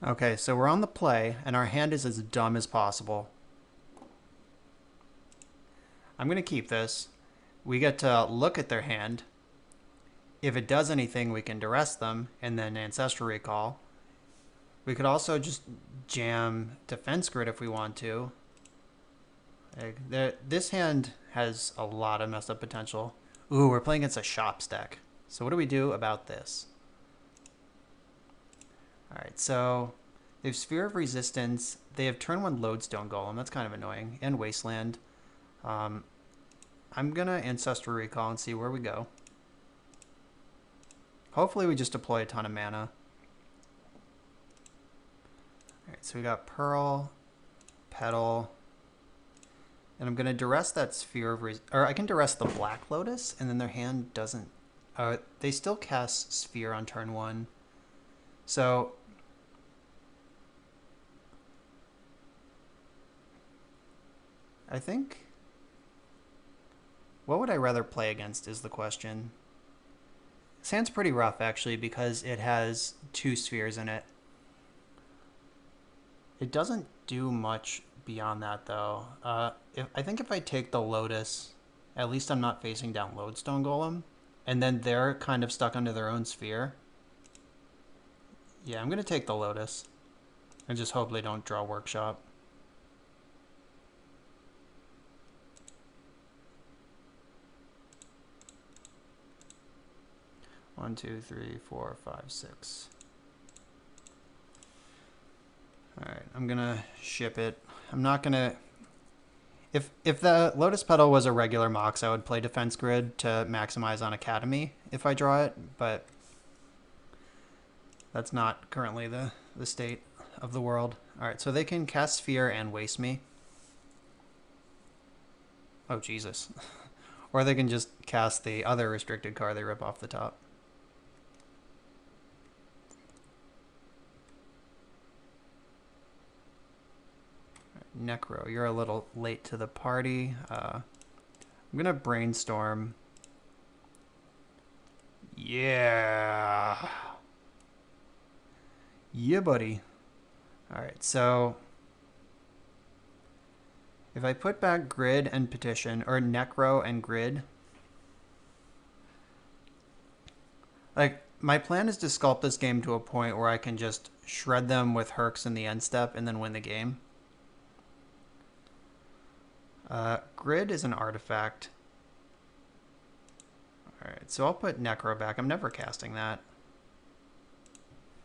Okay, so we're on the play, and our hand is as dumb as possible. I'm going to keep this. We get to look at their hand. If it does anything, we can duress them, and then Ancestral Recall. We could also just jam Defense Grid if we want to. This hand has a lot of messed up potential. Ooh, we're playing against a Shops deck. So what do we do about this? Alright, so they have Sphere of Resistance. They have turn 1 Lodestone Golem. That's kind of annoying. And Wasteland. I'm going to Ancestral Recall and see where we go. Hopefully we just deploy a ton of mana. Alright, so we got Pearl, Petal, and I'm going to duress that Sphere of or I can duress the Black Lotus, and then their hand doesn't... they still cast Sphere on turn 1. So... I think... What would I rather play against is the question. This hand's pretty rough, actually, because it has 2 spheres in it. It doesn't do much beyond that, though. I think if I take the Lotus, at least I'm not facing down Lodestone Golem, and then they're kind of stuck under their own sphere. Yeah, I'm going to take the Lotus and just hope they don't draw Workshop. One, two, three, four, five, six. Alright, I'm gonna ship it. I'm not gonna... If the Lotus Petal was a regular Mox, I would play Defense Grid to maximize on Academy if I draw it, but that's not currently the state of the world. Alright, so they can cast Sphere and waste me. Oh, Jesus. Or they can just cast the other restricted card they rip off the top. Necro, you're a little late to the party. I'm gonna brainstorm. Yeah. Yeah, buddy. Alright, so if I put back Grid and Petition, or Necro and Grid, like, my plan is to sculpt this game to a point where I can just shred them with Herx in the end step and then win the game. Grid is an artifact. Alright, so I'll put Necro back. I'm never casting that.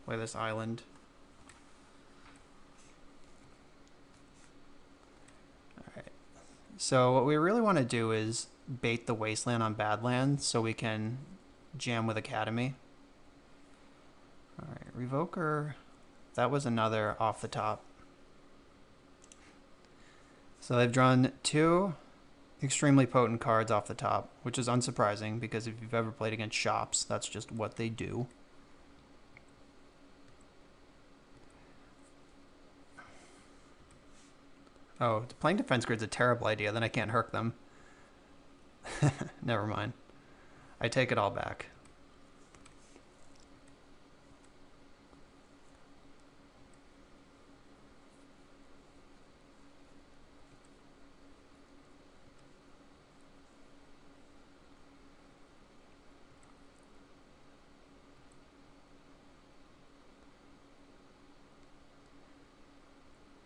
Play this island. Alright. So what we really want to do is bait the Wasteland on Badlands so we can jam with Academy. Alright, Revoker. That was another off the top. So they've drawn 2 extremely potent cards off the top, which is unsurprising because if you've ever played against Shops, that's just what they do. Oh, playing Defense Grid's a terrible idea, then I can't Herc them. Never mind. I take it all back.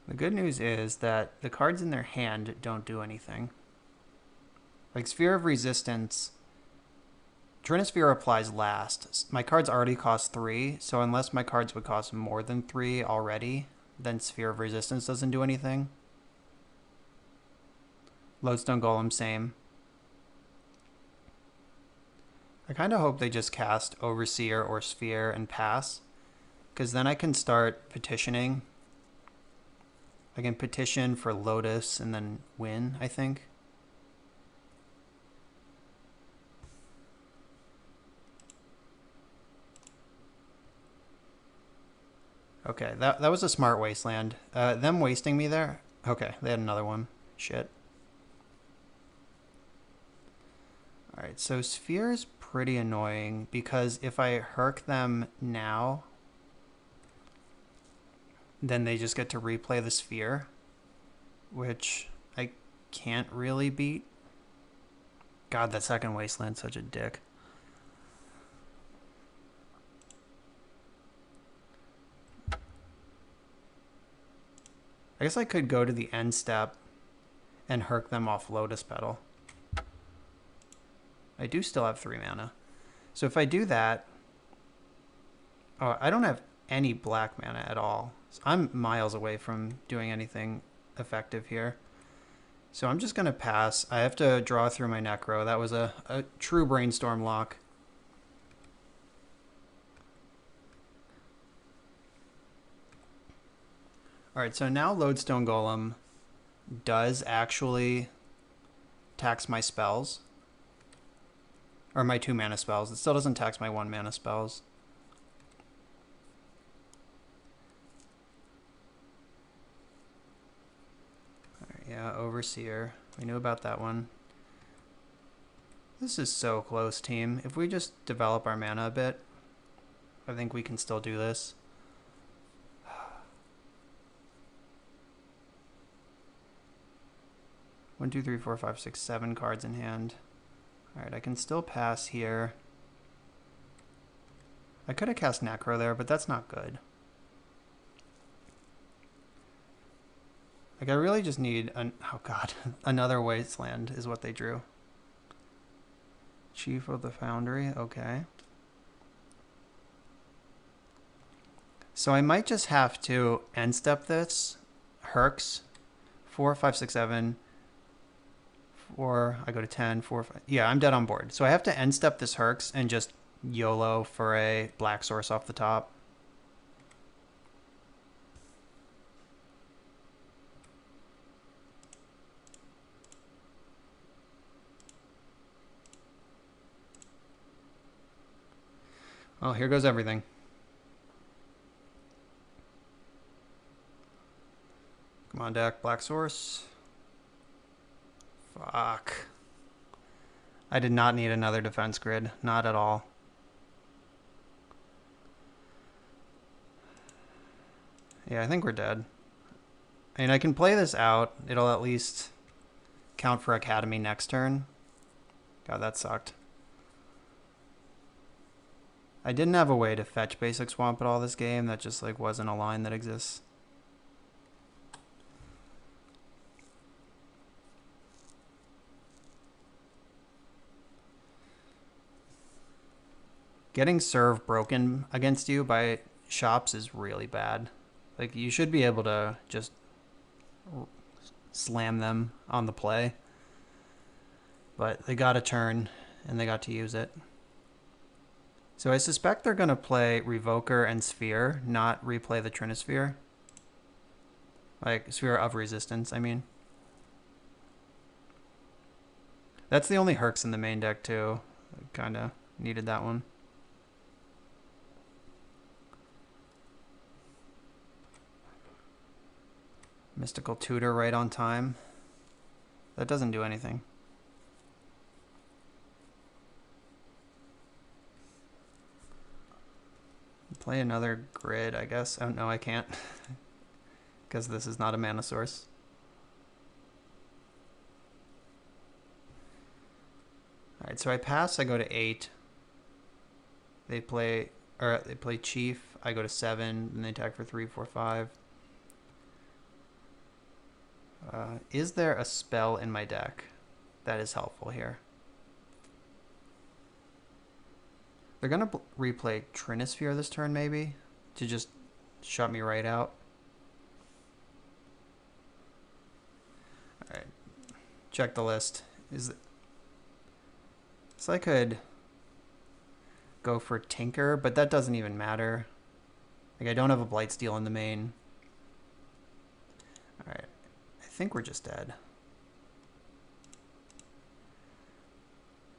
The good news is that the cards in their hand don't do anything. Like Sphere of Resistance, Trinisphere applies last. My cards already cost 3, so unless my cards would cost more than 3 already, then Sphere of Resistance doesn't do anything. Lodestone Golem, same. I kind of hope they just cast Overseer or Sphere and pass, because then I can start petitioning. I can petition for Lotus and then win, I think. Okay, that was a smart Wasteland. Them wasting me there? Okay, they had another one. Shit. Alright, so Sphere is pretty annoying because if I Herc them now, then they just get to replay the sphere, which I can't really beat. God, that second Wasteland's such a dick. I guess I could go to the end step and herc them off Lotus Petal. I do still have 3 mana. So if I do that... Oh, I don't have any black mana at all. So I'm miles away from doing anything effective here. So I'm just going to pass. I have to draw through my Necro. That was a true brainstorm lock. Alright, so now Lodestone Golem does actually tax my spells. Or my 2 mana spells. It still doesn't tax my 1 mana spells. Alright, yeah, Overseer. We knew about that one. This is so close, team. If we just develop our mana a bit, I think we can still do this. 1, 2, 3, 4, 5, 6, 7 cards in hand. Alright, I can still pass here. I could have cast Necro there, but that's not good. Like, I really just need oh god, another Wasteland is what they drew. Chief of the Foundry, okay. So I might just have to end step this. Hercs. 4, 5, 6, 7. 4, I go to 10, 4, 5. Yeah, I'm dead on board. So I have to end step this Hercs and just YOLO for a black source off the top. Well, here goes everything. Come on, deck. Black source. Fuck. I did not need another defense grid. Not at all. Yeah, I think we're dead. I mean, I can play this out. It'll at least count for Academy next turn. God, that sucked. I didn't have a way to fetch basic swamp at all this game. That just like wasn't a line that exists. Getting serve broken against you by shops is really bad. Like, you should be able to just slam them on the play. But they got a turn, and they got to use it. So I suspect they're going to play Revoker and Sphere, not replay the Trinisphere. Like, Sphere of Resistance, I mean. That's the only Hercs in the main deck, too. Kind of needed that one. Mystical Tutor right on time. That doesn't do anything. Play another grid, I guess. Oh, no, I can't. Because this is not a mana source. Alright, so I pass, I go to 8. They play Chief, I go to 7, and they attack for 3, 4, 5. Is there a spell in my deck that is helpful here? They're going to replay Trinisphere this turn, maybe, to just shut me right out. Alright, check the list. So I could go for Tinker, but that doesn't even matter. Like, I don't have a Blightsteel in the main. Alright, I think we're just dead.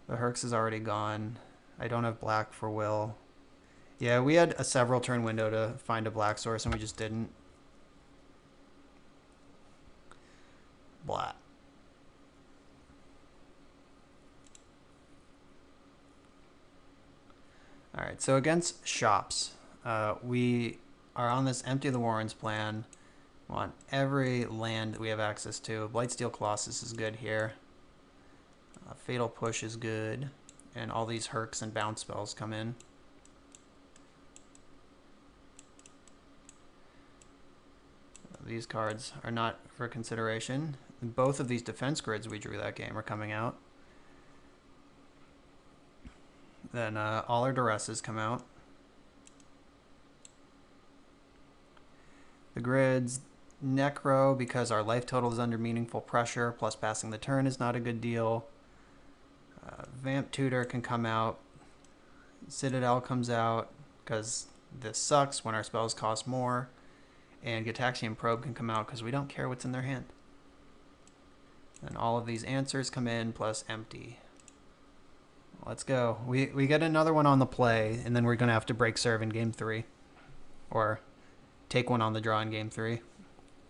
The Hercs is already gone. I don't have black for Will. Yeah, we had a several turn window to find a black source and we just didn't. Blah. Alright, so against shops, we are on this Empty the Warrens plan. We want every land that we have access to. Blightsteel Colossus is good here. Fatal Push is good. And all these Hercs and bounce spells come in. These cards are not for consideration. Both of these defense grids we drew that game are coming out. Then all our duresses come out. The grids, Necro, because our life total is under meaningful pressure, plus passing the turn is not a good deal. Vamp Tutor can come out. Citadel comes out, because this sucks when our spells cost more. And Gitaxian Probe can come out, because we don't care what's in their hand. And all of these answers come in, plus empty. Let's go. We get another one on the play, and then we're going to have to break serve in game 3. Or take one on the draw in game 3.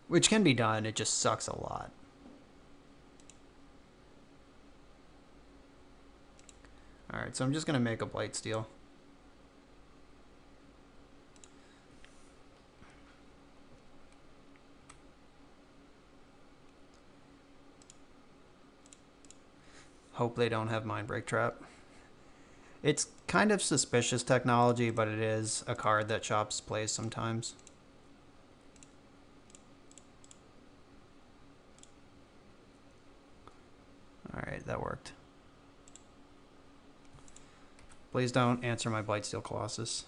Which can be done, it just sucks a lot. Alright, so I'm just going to make a Blightsteel. Hope they don't have Mindbreak Trap. It's kind of suspicious technology, but it is a card that Shops plays sometimes. Alright, that worked. Please don't answer my Blightsteel Colossus.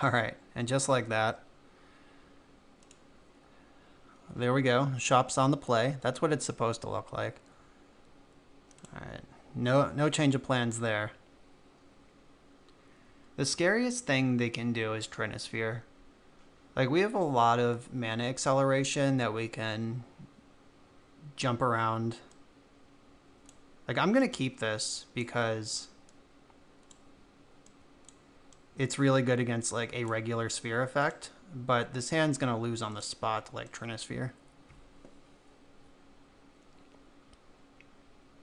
Alright, and just like that, there we go. Shop's on the play. That's what it's supposed to look like. Alright, no change of plans there. The scariest thing they can do is Trinisphere. Like, we have a lot of mana acceleration that we can jump around. Like, I'm going to keep this because it's really good against, like, a regular sphere effect. But this hand's going to lose on the spot to, like, Trinisphere.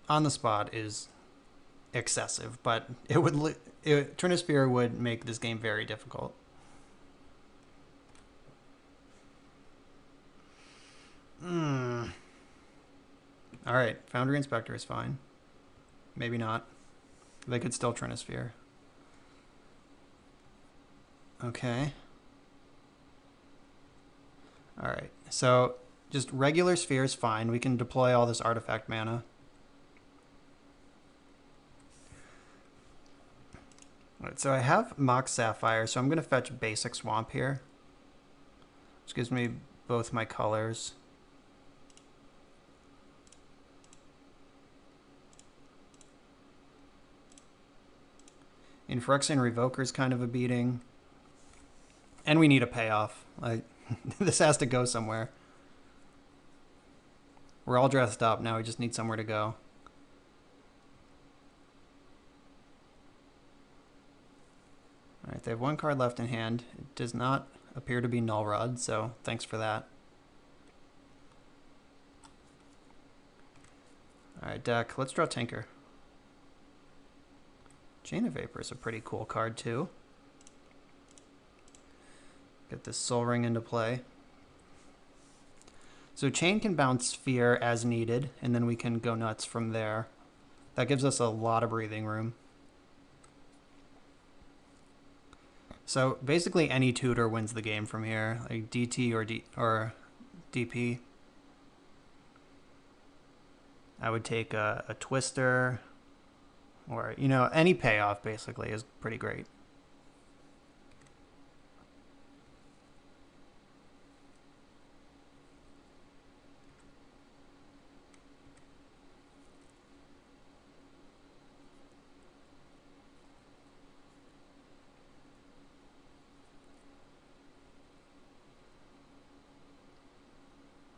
On the spot is excessive, but Trinisphere would make this game very difficult. Alright, Foundry Inspector is fine. Maybe not. They could still Trinisphere. Okay. Alright, so just regular sphere is fine. We can deploy all this artifact mana. Alright, so I have Mox Sapphire, so I'm going to fetch basic Swamp here. Which gives me both my colors. Phyrexian Revoker is kind of a beating. And we need a payoff. This has to go somewhere. We're all dressed up. Now we just need somewhere to go. Alright, they have one card left in hand. It does not appear to be Null Rod, so thanks for that. Alright, deck. Let's draw Tinker. Chain of Vapor is a pretty cool card, too. Get this Soul Ring into play. So Chain can bounce Sphere as needed, and then we can go nuts from there. That gives us a lot of breathing room. So basically any tutor wins the game from here, like DT or DP. I would take a Twister, or, you know, any payoff basically is pretty great.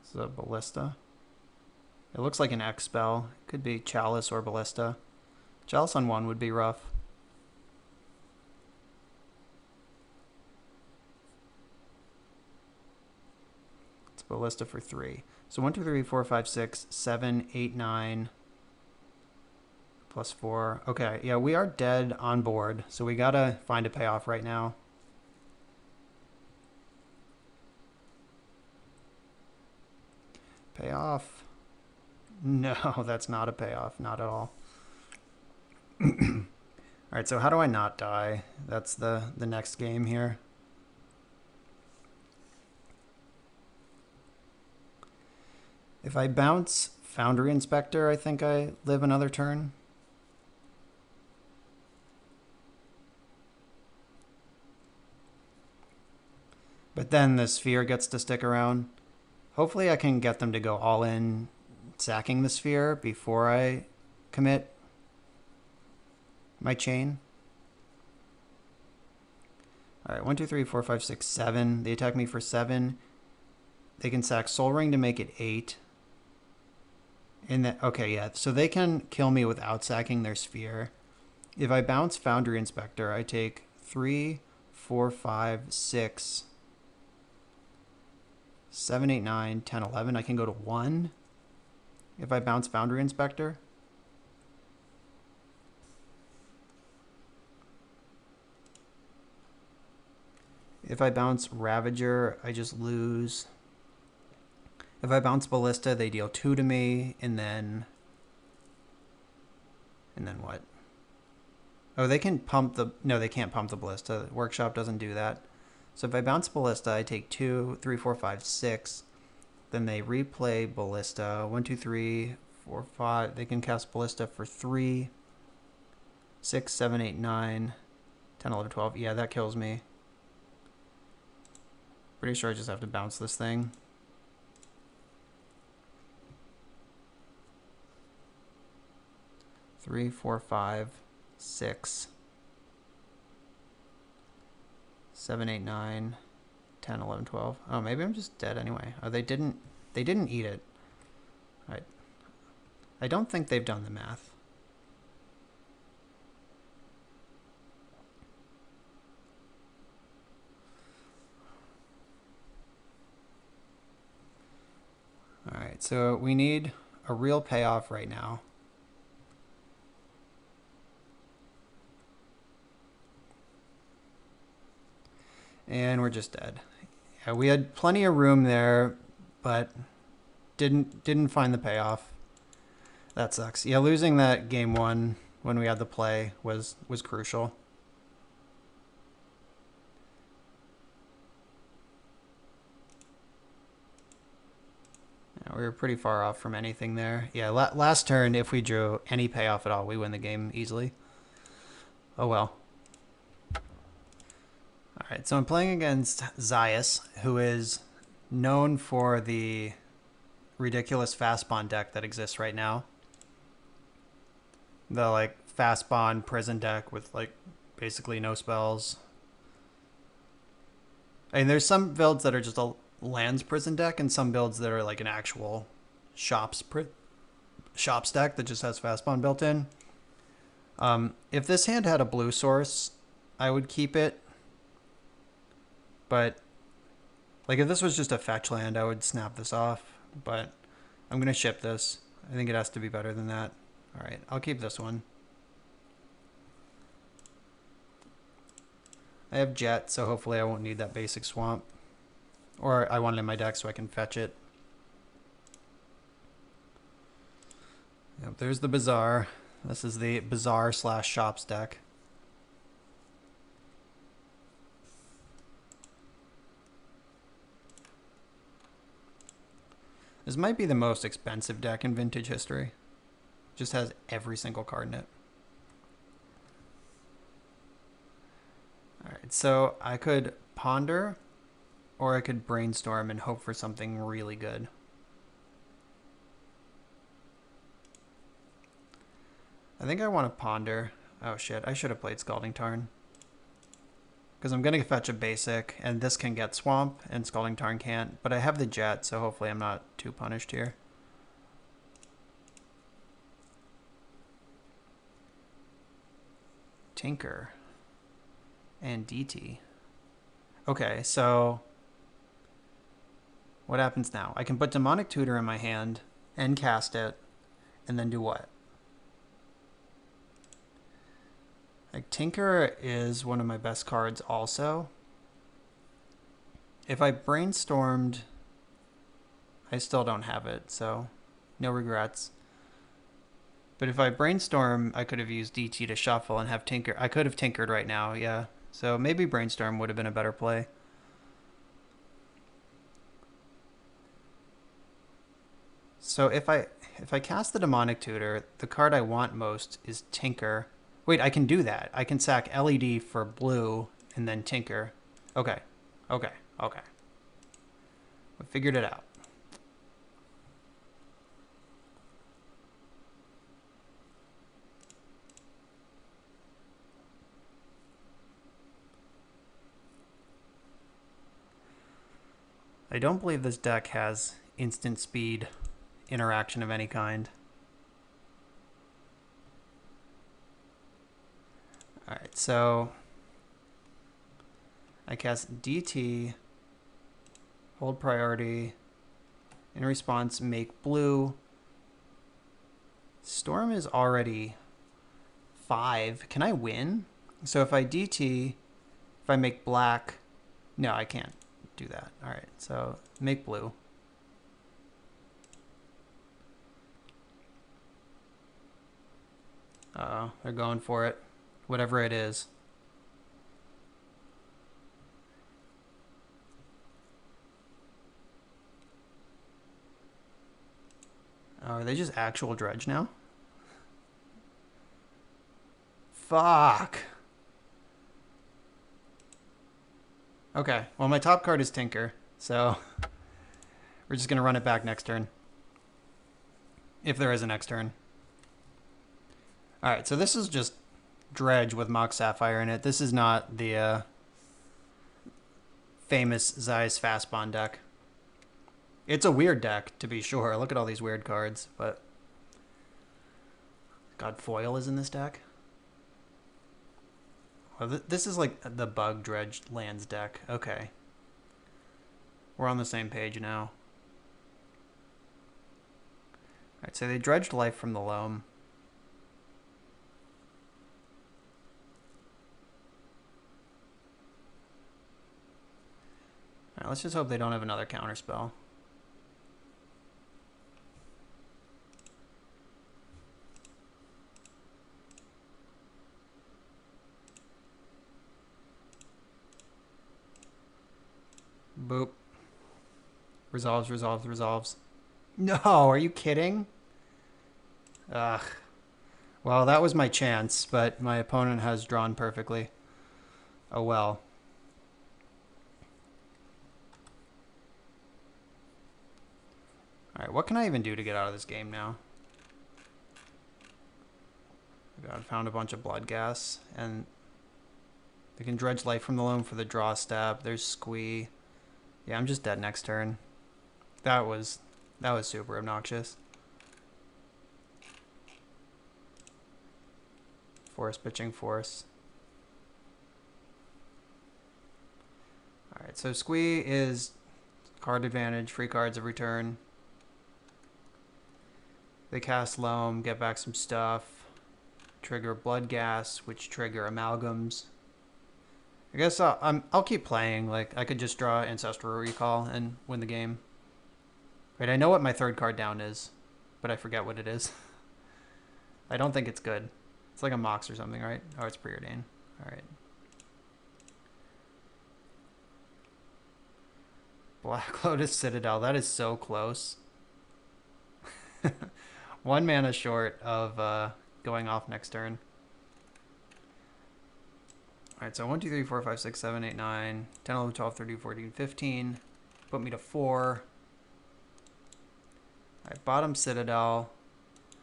This is a Ballista. It looks like an X spell. It could be Chalice or Ballista. Chalice on one would be rough. ballista for 3. So 1, 2, 3, 4, 5, 6, 7, 8, 9, plus 4. Okay, yeah, we are dead on board, so we gotta find a payoff right now. Payoff. No, that's not a payoff, not at all. Alright, so how do I not die? That's the next game here. If I bounce Foundry Inspector, I think I live another turn. But then the sphere gets to stick around. Hopefully I can get them to go all in sacking the sphere before I commit my chain. Alright, 1, 2, 3, 4, 5, 6, 7. They attack me for 7. They can sack Soul Ring to make it 8. Okay, yeah. So they can kill me without sacking their sphere. If I bounce Foundry Inspector, I take 3, 4, 5, 6, 7, 8, 9, 10, 11. I can go to 1 if I bounce Foundry Inspector. If I bounce Ravager, I just lose. If I bounce Ballista, they deal 2 to me, and then what? Oh, they can pump the... No, they can't pump the Ballista. Workshop doesn't do that. So if I bounce Ballista, I take 2, 3, 4, 5, 6. Then they replay Ballista. 1, 2, 3, 4, 5. They can cast Ballista for 3, 6, 7, 8, 9, 10, 11, 12. Yeah, that kills me. Pretty sure I just have to bounce this thing. Three, 4, 5, 6, 7, 8, 9, 10, 11, 12. Oh, maybe I'm just dead anyway. Oh, they didn't eat it. All right. I don't think they've done the math. All right, so we need a real payoff right now. And we're just dead. Yeah, we had plenty of room there, but didn't find the payoff. That sucks. Yeah, losing that game 1 when we had the play was crucial. Yeah, we were pretty far off from anything there. Yeah, last turn, if we drew any payoff at all, we win the game easily. Oh well. Alright, so I'm playing against Cyrus, who is known for the ridiculous fast bond deck that exists right now. The like fast bond prison deck with like basically no spells. I mean, there's some builds that are just a lands prison deck and some builds that are like an actual shops deck that just has fast bond built in. If this hand had a blue source, I would keep it. But like if this was just a fetch land, I would snap this off. But I'm going to ship this. I think it has to be better than that. All right, I'll keep this one. I have Jet, so hopefully I won't need that basic swamp. Or I want it in my deck so I can fetch it. Yep, there's the Bazaar. This is the Bazaar/Shops deck. This might be the most expensive deck in Vintage history. Just has every single card in it. Alright, so I could ponder, or I could brainstorm and hope for something really good. I think I want to ponder. Oh shit, I should have played Scalding Tarn. Because I'm going to fetch a basic, and this can get Swamp, and Scalding Tarn can't. But I have the Jet, so hopefully I'm not too punished here. Tinker. And DT. Okay, so What happens now? I can put Demonic Tutor in my hand and cast it, and then do what? Like, Tinker is one of my best cards also. If I brainstormed, I still don't have it, so no regrets. But if I brainstorm, I could have used DT to shuffle and have Tinker. I could have Tinkered right now, yeah. So maybe brainstorm would have been a better play. So if I cast the Demonic Tutor, the card I want most is Tinker. Wait, I can do that. I can sack LED for blue and then Tinker. Okay. Okay. Okay. We figured it out. I don't believe this deck has instant speed interaction of any kind. Alright, so I cast DT, hold priority, in response make blue. Storm is already 5. Can I win? So if I DT, if I make black, no, I can't do that. Alright, so make blue. Uh-oh, they're going for it. Whatever it is. Oh, are they just actual dredge now? Fuck. Okay, well my top card is Tinker, so we're just going to run it back next turn. If there is a next turn. Alright, so this is just dredge with Mox Sapphire in it. This is not the famous Zeiss Fastbond deck. It's a weird deck, to be sure. Look at all these weird cards, but... God, foil is in this deck? Well, this is like the bug dredge lands deck. Okay. We're on the same page now. Alright, so they dredged life from the loam. Alright, let's just hope they don't have another counterspell. Boop. Resolves, resolves, resolves. No, are you kidding? Ugh. Well, that was my chance, but my opponent has drawn perfectly. Oh well. Alright, what can I even do to get out of this game now? God, found a bunch of blood gas, and they can dredge life from the loam for the draw step. There's Squee. Yeah, I'm just dead next turn. That was super obnoxious. Force pitching force. Alright, so Squee is card advantage, free cards every turn. They cast Loam, get back some stuff. Trigger Blood Gas, which trigger Amalgams. I guess I'll keep playing. Like, I could just draw Ancestral Recall and win the game. Right, I know what my third card down is, but I forget what it is. I don't think it's good. It's like a Mox or something, right? Oh, it's Preordain. Alright. Black Lotus Citadel. That is so close. 1 mana short of going off next turn. Alright, so 1, 2, 3, 4, 5, 6, 7, 8, 9, 10, 11, 12, 13, 14, 15. Put me to 4. Alright, bottom Citadel.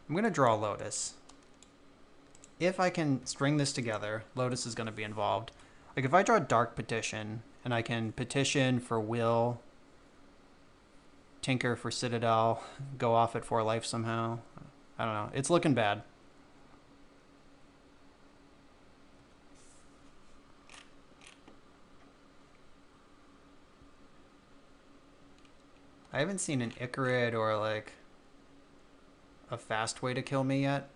I'm going to draw Lotus. If I can string this together, Lotus is going to be involved. Like, if I draw Dark Petition, and I can petition for Will, Tinker for Citadel, go off at 4 life somehow. I don't know. It's looking bad. I haven't seen an Icarid or like a fast way to kill me yet.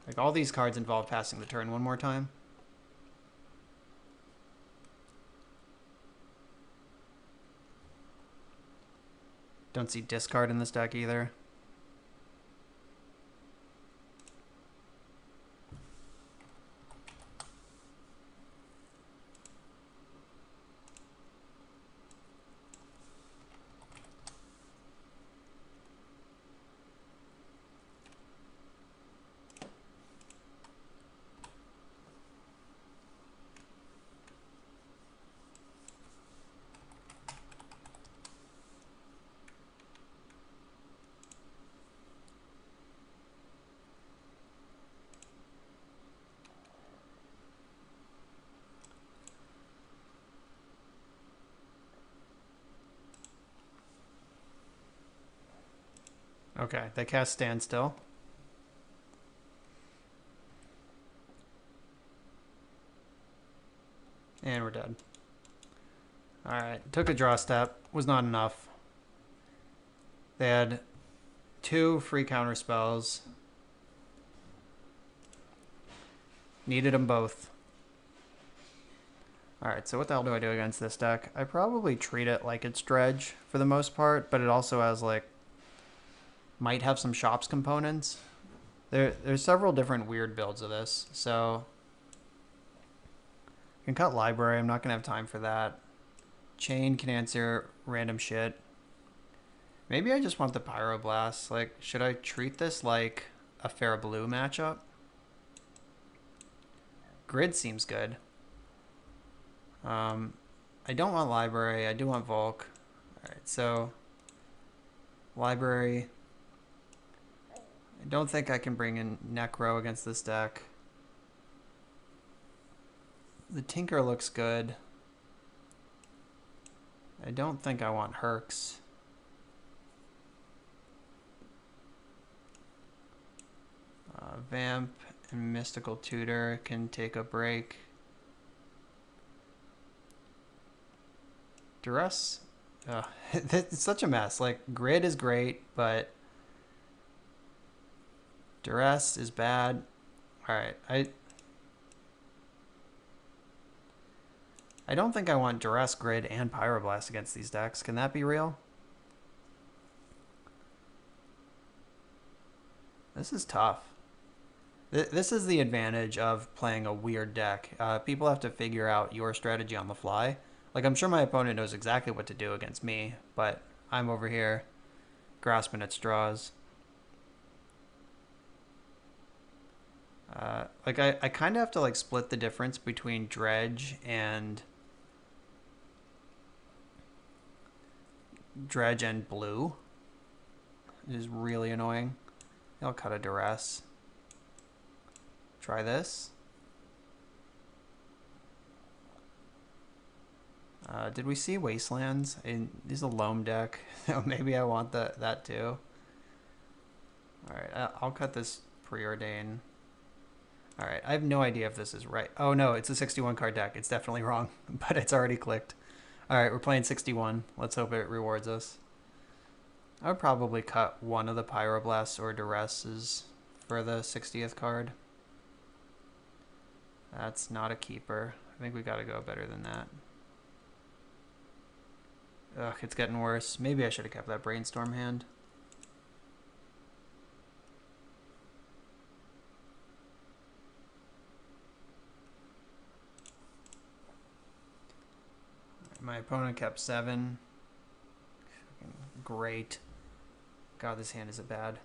Like all these cards involve passing the turn one more time. Don't see discard in this deck either. Okay, they cast Standstill. And we're dead. Alright, took a draw step. Was not enough. They had 2 free counter spells. Needed them both. Alright, so what the hell do I do against this deck? I probably treat it like it's Dredge for the most part, but it also has like might have some shops components. There's several different weird builds of this, so I can cut library. I'm not gonna have time for that. Chain can answer random shit. Maybe I just want the Pyroblast. Like, should I treat this like a fair blue matchup? Grid seems good. I don't want library. I do want Volk. Alright, so library. I don't think I can bring in Necro against this deck. The Tinker looks good. I don't think I want Herx. Vamp and Mystical Tutor can take a break. Duress? It's such a mess. Like, Grid is great, but Duress is bad. Alright, I don't think I want Duress, Grid, and Pyroblast against these decks. Can that be real? This is tough. This is the advantage of playing a weird deck. People have to figure out your strategy on the fly. Like, I'm sure my opponent knows exactly what to do against me, but I'm over here grasping at straws. Like, I kind of have to, like, split the difference between Dredge and blue. It is really annoying. I'll cut a Duress. Try this. Did we see Wastelands? This is a Loam deck. Maybe I want that too. Alright, I'll cut this Preordain. Alright, I have no idea if this is right. Oh no, it's a 61 card deck. It's definitely wrong, but it's already clicked. Alright, we're playing 61. Let's hope it rewards us. I would probably cut one of the Pyroblasts or Duresses for the 60th card. That's not a keeper. I think we gotta go better than that. Ugh, it's getting worse. Maybe I should have kept that Brainstorm hand. My opponent kept 7. Great. God, this hand isn't bad.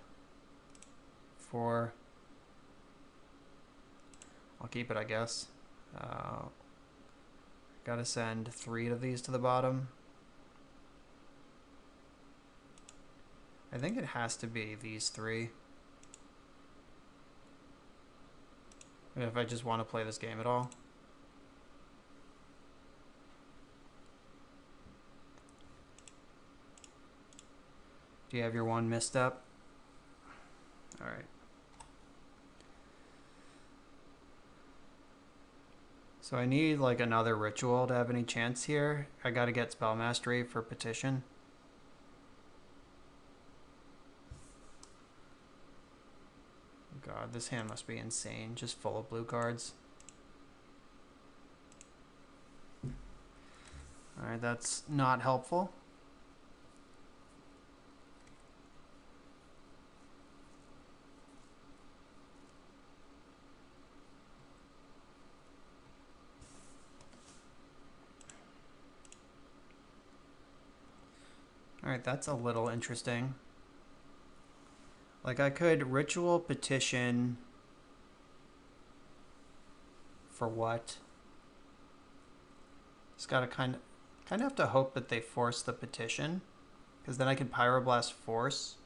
4. I'll keep it, I guess. Gotta send 3 of these to the bottom. I think it has to be these 3. If I just want to play this game at all. Do you have your one misstep? Alright. So I need like another ritual to have any chance here. I gotta get spell mastery for Petition. God, this hand must be insane. Just full of blue cards. Alright, that's not helpful. Alright, that's a little interesting. Like, I could ritual Petition for what? Just gotta kind of have to hope that they force the Petition, because then I can Pyroblast force.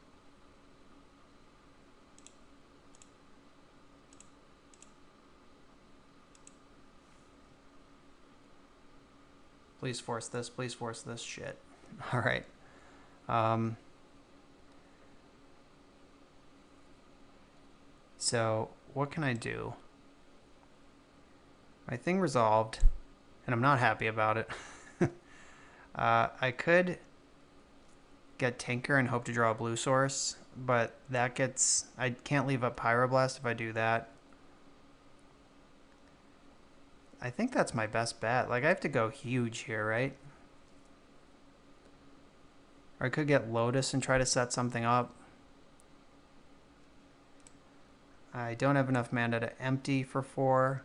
Please force this. Please force this shit. All right. So what can I do? My thing resolved, and I'm not happy about it. I could get Tinker and hope to draw a blue source, but that gets... I can't leave up Pyroblast if I do that. I think that's my best bet. Like, I have to go huge here, right? Or I could get Lotus and try to set something up. I don't have enough mana to empty for 4.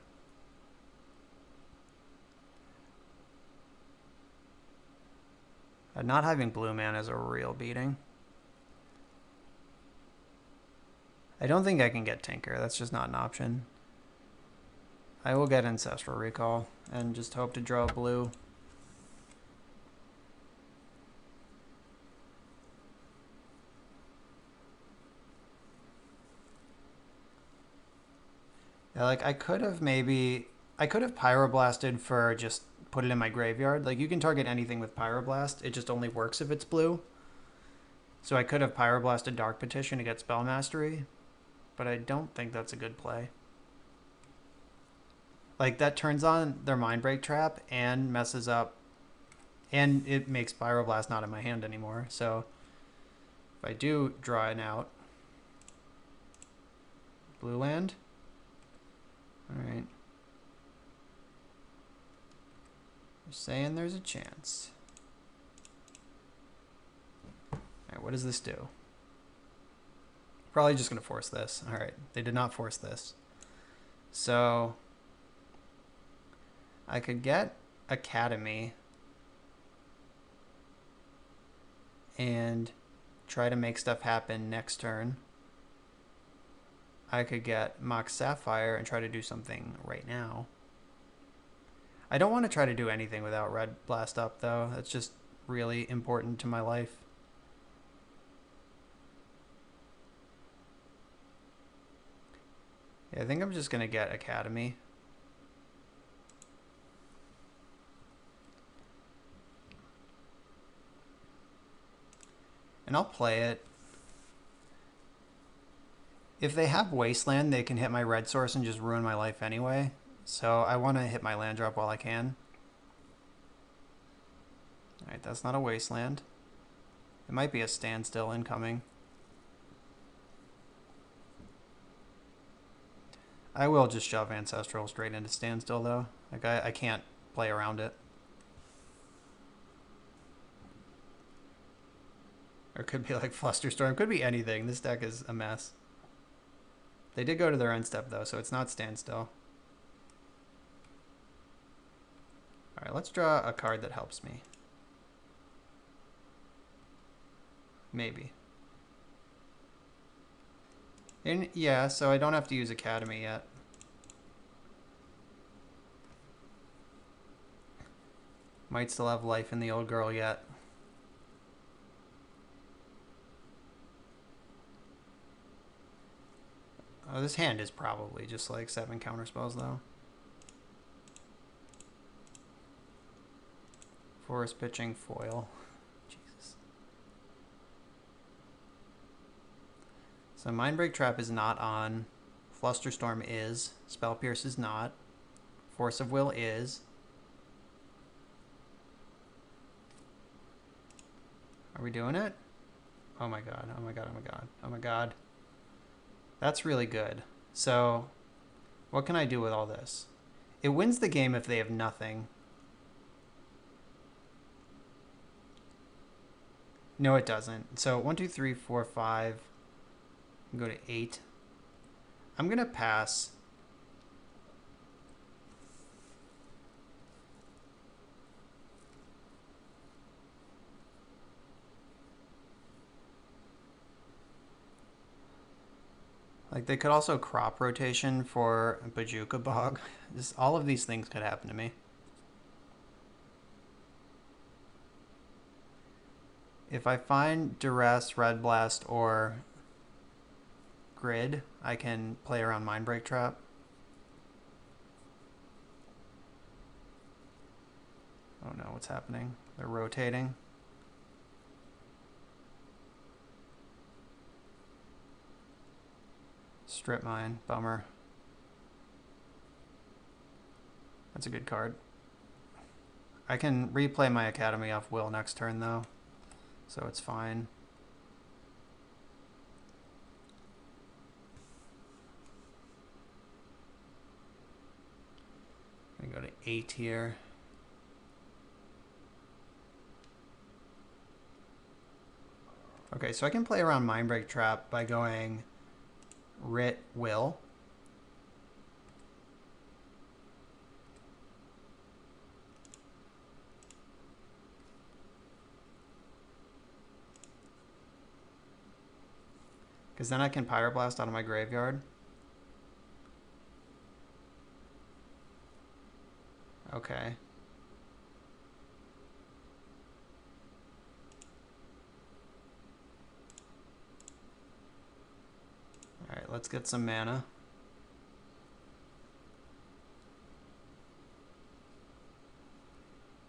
Not having blue mana is a real beating. I don't think I can get Tinker. That's just not an option. I will get Ancestral Recall and just hope to draw blue. Yeah, like I could have Pyroblasted for just put it in my graveyard. Like you can target anything with Pyroblast. It just only works if it's blue. So I could have Pyroblasted Dark Petition to get Spell Mastery, but I don't think that's a good play. Like that turns on their Mindbreak Trap and messes up, and it makes Pyroblast not in my hand anymore. So if I do draw it out, blue land. All right. You're saying there's a chance. All right, what does this do? Probably just going to force this. All right, they did not force this. So I could get Academy and try to make stuff happen next turn. I could get Mox Sapphire and try to do something right now. I don't want to try to do anything without Red Blast up, though. That's just really important to my life. Yeah, I think I'm just going to get Academy. And I'll play it. If they have Wasteland, they can hit my red source and just ruin my life anyway. So I want to hit my land drop while I can. Alright, that's not a Wasteland. It might be a Standstill incoming. I will just shove Ancestral straight into Standstill though. Like I can't play around it. Or it could be like Flusterstorm. Could be anything. This deck is a mess. They did go to their end step though, so it's not Standstill. Alright, let's draw a card that helps me. Maybe. And yeah, so I don't have to use Academy yet. Might still have life in the old girl yet. Oh, this hand is probably just like 7 counterspells though. Forest pitching foil. Jesus. So Mindbreak Trap is not on. Flusterstorm is. Spell Pierce is not. Force of Will is. Are we doing it? Oh my god, oh my god, oh my god, oh my god. That's really good. So, what can I do with all this? It wins the game if they have nothing. No, it doesn't. So 1, 2, 3, 4, 5. Go to 8. I'm gonna pass. Like, they could also crop rotation for Bajuka Bog. Just all of these things could happen to me. If I find Duress, Red Blast, or Grid, I can play around Mindbreak Trap. Oh no, what's happening? They're rotating. Strip Mine, bummer. That's a good card. I can replay my Academy off Will next turn though, so it's fine. I'm gonna go to 8 here. Okay, so I can play around Mindbreak Trap by going Rit Will. Because then I can Pyroblast out of my graveyard. Okay. Alright, let's get some mana.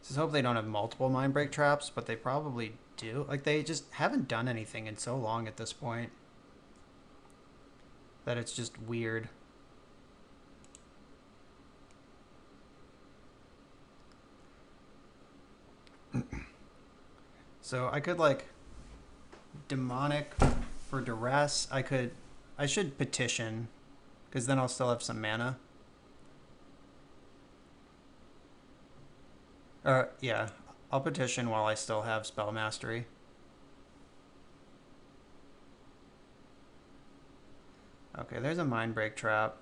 Just hope they don't have multiple Mindbreak Traps, but they probably do. Like, they just haven't done anything in so long at this point that it's just weird. So I could, like, Demonic for Duress. I should Petition, because then I'll still have some mana. Yeah, I'll Petition while I still have Spell Mastery. Okay, there's a Mindbreak Trap.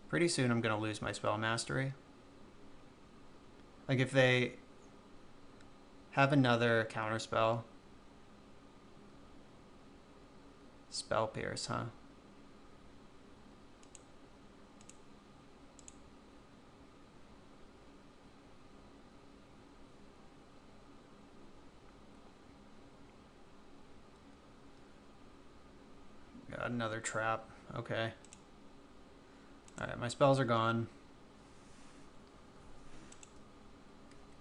Pretty soon I'm going to lose my Spell Mastery. Like, if they have another counterspell. Spell Pierce, huh? Got another trap. Okay. Alright, my spells are gone.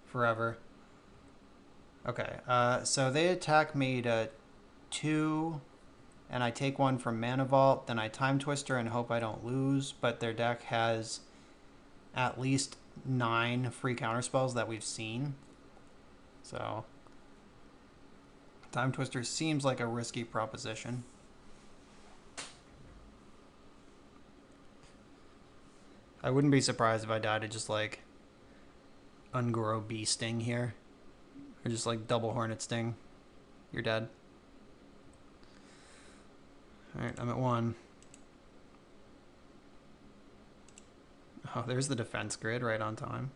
Forever. Okay, so they attack me to 2, and I take 1 from Mana Vault, then I Time Twister and hope I don't lose, but their deck has at least 9 free counterspells that we've seen. So, Time Twister seems like a risky proposition. I wouldn't be surprised if I died to just, like, Ungoro Bee Sting here. Or just, like, double Hornet Sting. You're dead. Alright, I'm at 1. Oh, there's the defense grid right on time.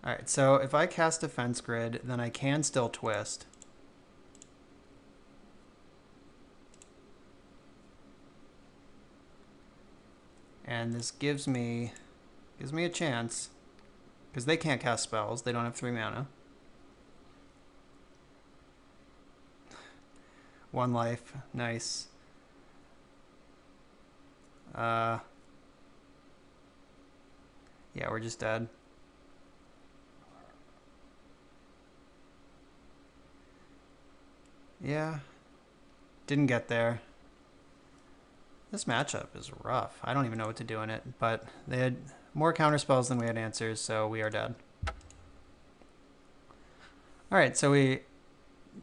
Alright, so if I cast defense grid, then I can still twist. And this gives me a chance, because they can't cast spells. They don't have 3 mana. 1 life. Nice. Yeah, we're just dead. Yeah. Didn't get there. This matchup is rough. I don't even know what to do in it, but they had more counter spells than we had answers, so we are dead. Alright, so we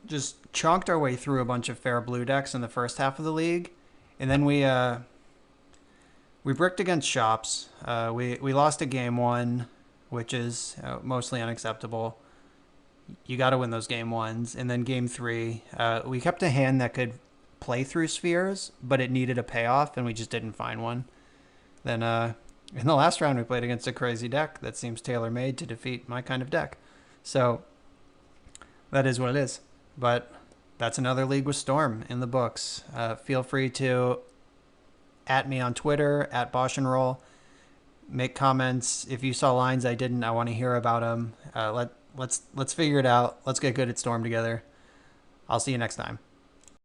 just chonked our way through a bunch of fair blue decks in the first half of the league, and then we bricked against shops. We lost a game one, which is mostly unacceptable. You got to win those game ones. And then game three, we kept a hand that could play through spheres, but it needed a payoff, and we just didn't find one. Then in the last round, we played against a crazy deck that seems tailor-made to defeat my kind of deck. So that is what it is. But that's another League with Storm in the books. Feel free to at me on Twitter, at Bosch and Roll. Make comments. If you saw lines I didn't, I want to hear about them. Let's figure it out. Let's get good at Storm together. I'll see you next time.